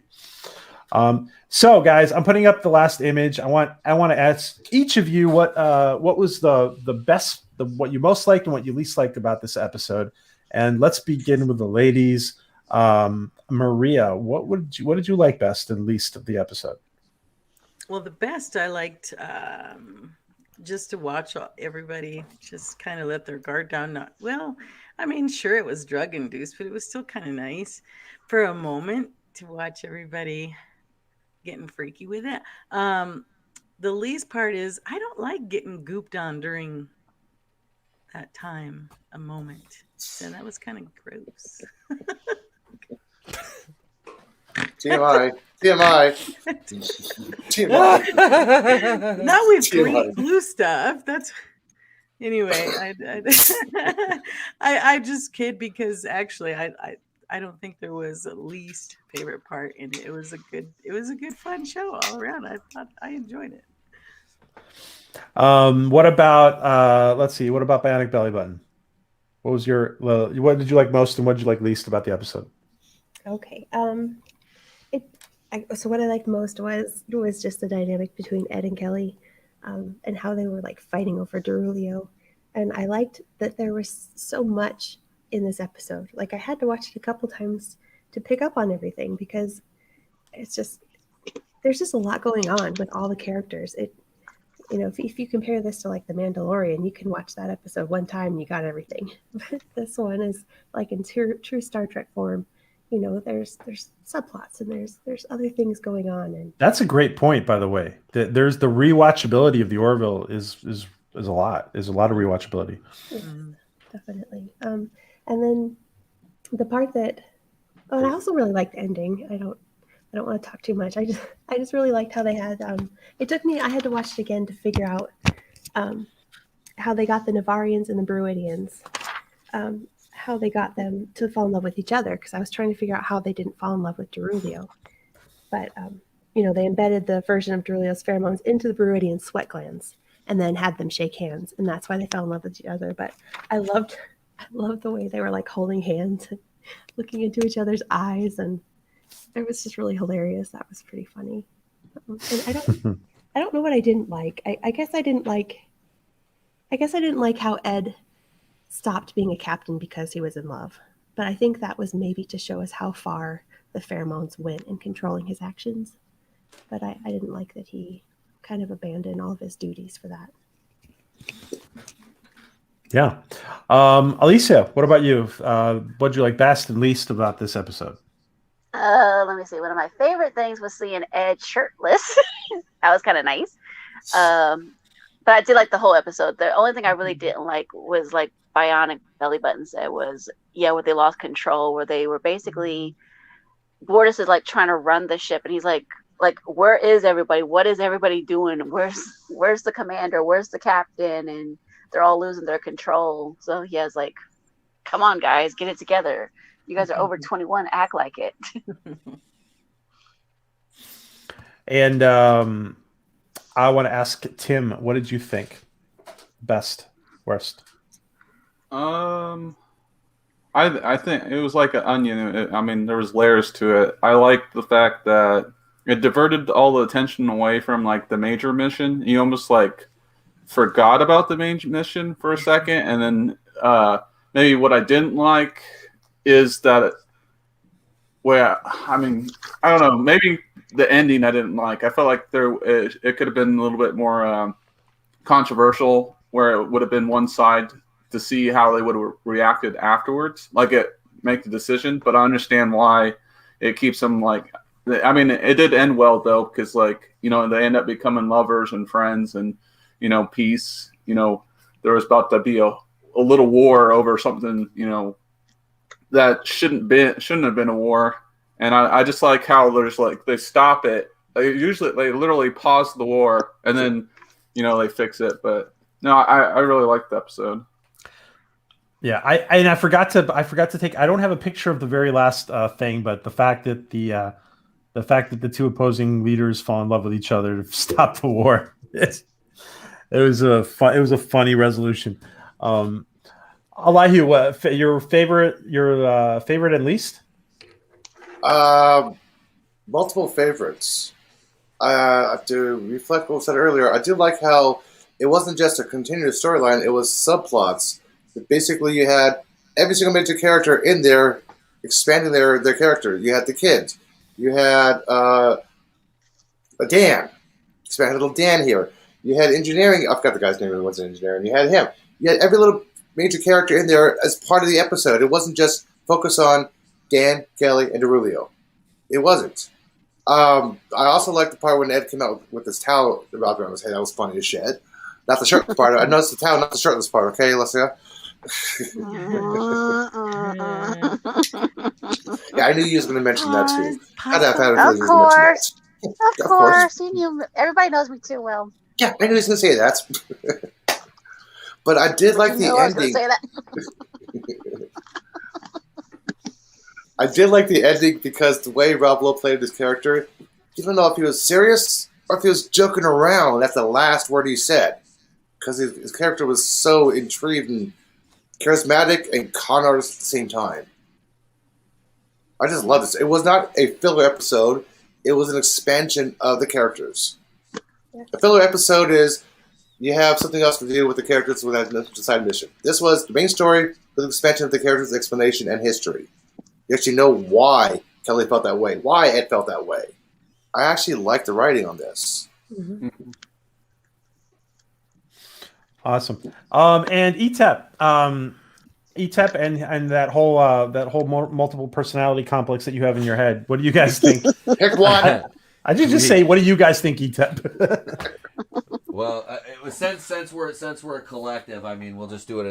So, guys, I'm putting up the last image. I want to ask each of you what was the best, what you most liked and what you least liked about this episode. And let's begin with the ladies. Maria, what did you like best and least of the episode? Well, the best I liked. Just to watch everybody just kind of let their guard down. Sure, it was drug induced, but it was still kind of nice for a moment to watch everybody getting freaky with it. The least part is I don't like getting gooped on during that time, a moment. So that was kind of gross. TMI. Now we've green blue stuff. That's anyway. I just kid because actually I don't think there was a least favorite part in it. It was a good fun show all around. I thought I enjoyed it. What about let's see. What about Bionic Belly Button? What did you like most and what did you like least about the episode? Okay. So what I liked most was just the dynamic between Ed and Kelly, and how they were like fighting over Derulio. And I liked that there was so much in this episode. Like I had to watch it a couple times to pick up on everything because there's just a lot going on with all the characters. If you compare this to like The Mandalorian, you can watch that episode one time and you got everything. But this one is like in true Star Trek form. There's subplots and there's other things going on, and that's a great point, by the way. There's the rewatchability of the Orville is a lot. There's a lot of rewatchability. Yes, definitely. And then the part that, and I also really liked the ending. I don't want to talk too much. I just really liked how they had. It took me. I had to watch it again to figure out how they got the Navarians and the Bruidians. How they got them to fall in love with each other, because I was trying to figure out how they didn't fall in love with Derulio. But, they embedded the version of Derulio's pheromones into the Bruidian sweat glands and then had them shake hands. And that's why they fell in love with each other. But I loved the way they were like holding hands and looking into each other's eyes. And it was just really hilarious. That was pretty funny. And I don't know what I didn't like. I guess I didn't like how Ed stopped being a captain because he was in love. But I think that was maybe to show us how far the pheromones went in controlling his actions. But I didn't like that he kind of abandoned all of his duties for that. Yeah. Alicia, what about you? What'd you like best and least about this episode? Let me see. One of my favorite things was seeing Ed shirtless. That was kind of nice. But I did like the whole episode. The only thing I really didn't like was like Bionic Belly Button said was, where they lost control, where they were basically, Bortus is like trying to run the ship, and he's like, where is everybody? What is everybody doing? Where's the commander? Where's the captain? And they're all losing their control. So he has like, come on, guys, get it together. You guys are over 21. Act like it. And I want to ask Tim, what did you think? Best, worst? I think it was like an onion. I mean, there was layers to it. I liked the fact that it diverted all the attention away from like the major mission. You almost like forgot about the main mission for a second, and then maybe what I didn't like is that I don't know, maybe the ending I didn't like. I felt like it could have been a little bit more controversial, where it would have been one side to see how they would have reacted afterwards, like make the decision. But I understand why it keeps them like. I mean, it did end well though, because like they end up becoming lovers and friends, and peace. There was about to be a little war over something that shouldn't have been a war. And I just like how there's like they stop it. They literally pause the war and then they fix it. But no, I really liked the episode. Yeah, I forgot to take. I don't have a picture of the very last thing, but the fact that the the two opposing leaders fall in love with each other to stop the war. It was a funny resolution. Elihu, your favorite and least? Multiple favorites. I have to reflect what was said earlier. I did like how it wasn't just a continuous storyline; it was subplots. Basically, you had every single major character in there expanding their character. You had the kids. You had a Dan. Expanded little Dan here. You had engineering. I forgot the guy's name. It wasn't engineering. You had him. You had every little major character in there as part of the episode. It wasn't just focus on Dan, Kelly, and Aurelio. It wasn't. I also liked the part when Ed came out with this towel wrapped around his head. That was funny as shit. Not the shirtless part. I noticed the towel, not the shirtless part. Okay, Alicia? Yeah, I knew you was going to mention that too. Of course. You knew. Everybody knows me too well. Yeah, I knew he was going to say that. But I did like the ending. I was going to say that. I did like the ending because the way Rob Lowe played his character, you don't know if he was serious or if he was joking around. That's the last word he said. Because his character was so intrigued and charismatic and con artist at the same time. I just love this. It was not a filler episode. It was an expansion of the characters. A filler episode is you have something else to do with the characters without a side mission. This was the main story with an expansion of the characters' explanation and history. You actually know why Kelly felt that way, why Ed felt that way. I actually like the writing on this. Mm-hmm. Awesome. And ETEP, and that whole multiple personality complex that you have in your head. What do you guys think? Pick one. I did just say, what do you guys think, ETEP? Well, it was since we're a collective. I mean, we'll just do it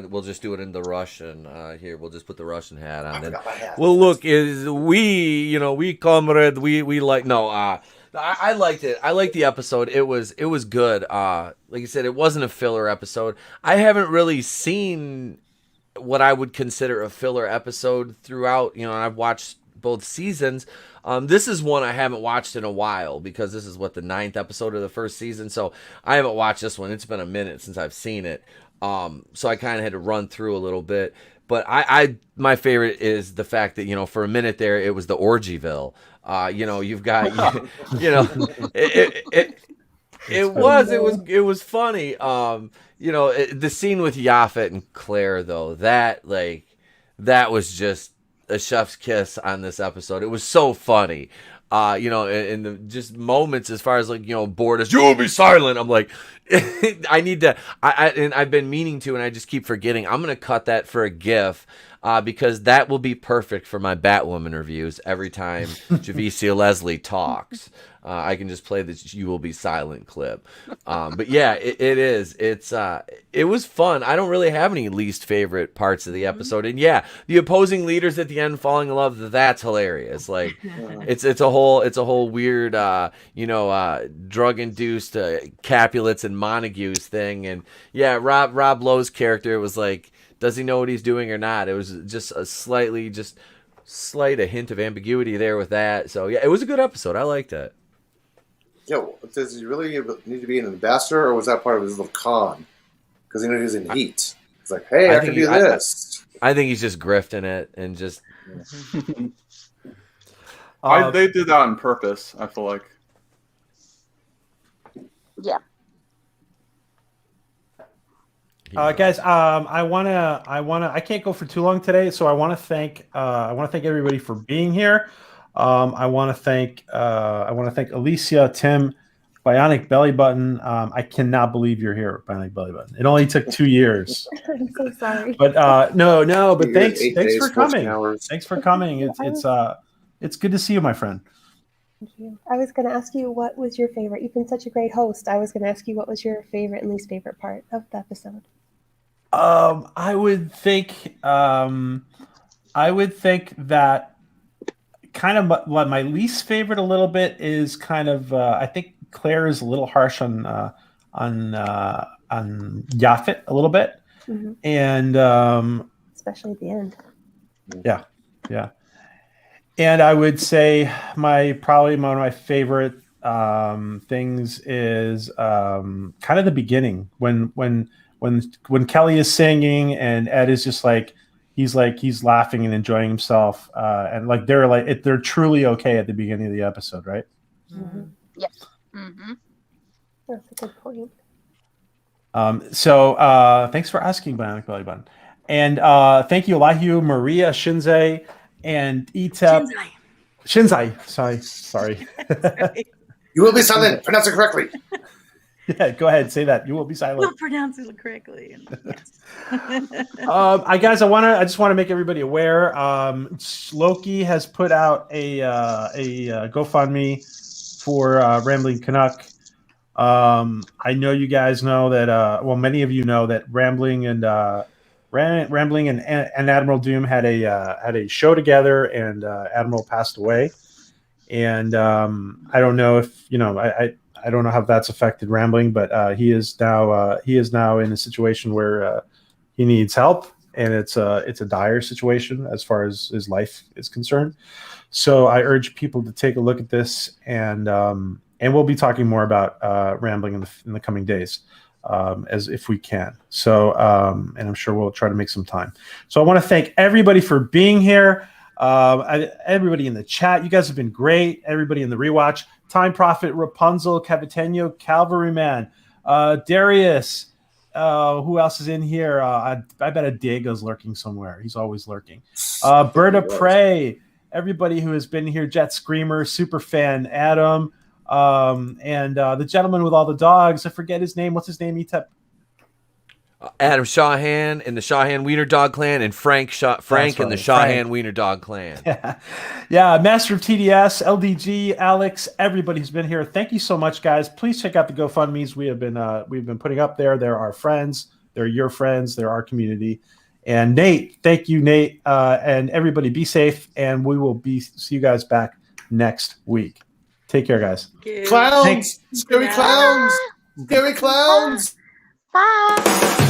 in the Russian. Here, we'll just put the Russian hat on. And, well, look, we comrade, we like no. I liked it. I liked the episode. It was good. Like you said, it wasn't a filler episode. I haven't really seen what I would consider a filler episode throughout. I've watched both seasons. This is one I haven't watched in a while because this is the 9th episode of the first season. So I haven't watched this one. It's been a minute since I've seen it. So I kind of had to run through a little bit. But my favorite is the fact that, for a minute there, it was the Orgyville. You've got, it was funny. The scene with Yaphet and Claire though, that was just, a chef's kiss on this episode. It was so funny. In the just moments as far as like, Bortus, you will be silent. I'm like, I need to, and I've been meaning to, and I just keep forgetting. I'm going to cut that for a GIF. Because that will be perfect for my Batwoman reviews. Every time Javicia Leslie talks, I can just play this "You Will Be Silent" clip. But yeah, it is. It was fun. I don't really have any least favorite parts of the episode, and yeah, the opposing leaders at the end falling in love. That's hilarious. Like it's a whole weird, drug induced Capulets and Montagues thing, and yeah, Rob Lowe's character was like, does he know what he's doing or not? It was just a slight hint of ambiguity there with that. So yeah, it was a good episode. I liked it. Yeah, does he really need to be an ambassador, or was that part of his little con? Because he was in heat. It's like, hey, I can do this. I think he's just grifting it and just. They did that on purpose. I feel like. Yeah. Guys, I can't go for too long today, so I want to thank everybody for being here. I want to thank Alicia, Tim, Bionic Belly Button. I cannot believe you're here, Bionic Belly Button. It only took 2 years. I'm so sorry. But but thanks days, for coming. hours. Thanks for coming. It's good to see you, my friend. Thank you. I was going to ask you, what was your favorite? You've been such a great host. I was going to ask you, what was your favorite and least favorite part of the episode? I would think that kind of what my least favorite a little bit is kind of I think Claire is a little harsh on Yaphet a little bit, and especially at the end. Yeah. And I would say probably one of my favorite things is kind of the beginning when Kelly is singing and Ed is just like he's laughing and enjoying himself, and like they're truly okay at the beginning of the episode, right? Mm-hmm. Yes. Mm-hmm. That's a good point. So thanks for asking, Bionic Belly Button, and thank you, Elihu, Maria, Shinzei, and Etep. Shinzai. Sorry. You will be silent. Pronounce it correctly. Yeah, go ahead. Say that. You will be silent. We'll pronounce it correctly. Yes. I just want to make everybody aware. Loki has put out a GoFundMe for Rambling Canuck. I know you guys know that. Many of you know that Rambling and Admiral Doom had a show together, and Admiral passed away. And I don't know if I don't know how that's affected Rambling, but he is now in a situation where he needs help, and it's a dire situation as far as his life is concerned. So I urge people to take a look at this, and we'll be talking more about Rambling in the coming days, as if we can. So and I'm sure we'll try to make some time. So I want to thank everybody for being here. Everybody in the chat, you guys have been great. Everybody in the rewatch, Time Prophet, Rapunzel, Capitano, Cavalryman, Darius. Who else is in here? I bet a Diego's lurking somewhere. He's always lurking. Bird of Prey. Everybody who has been here, Jet Screamer, Superfan, Adam, and the gentleman with all the dogs. I forget his name. What's his name, Etep? Adam Shawhan in the Shawhan Wiener Dog Clan, and Frank in the Shawhan Wiener Dog Clan. Yeah, Master of TDS, LDG, Alex, everybody who's been here. Thank you so much, guys. Please check out the GoFundMes we've been putting up there. They're our friends. They're your friends. They're our community. And Nate, thank you, Nate, and everybody. Be safe, and we will see you guys back next week. Take care, guys. Clowns, scary clowns, scary clowns. Bye.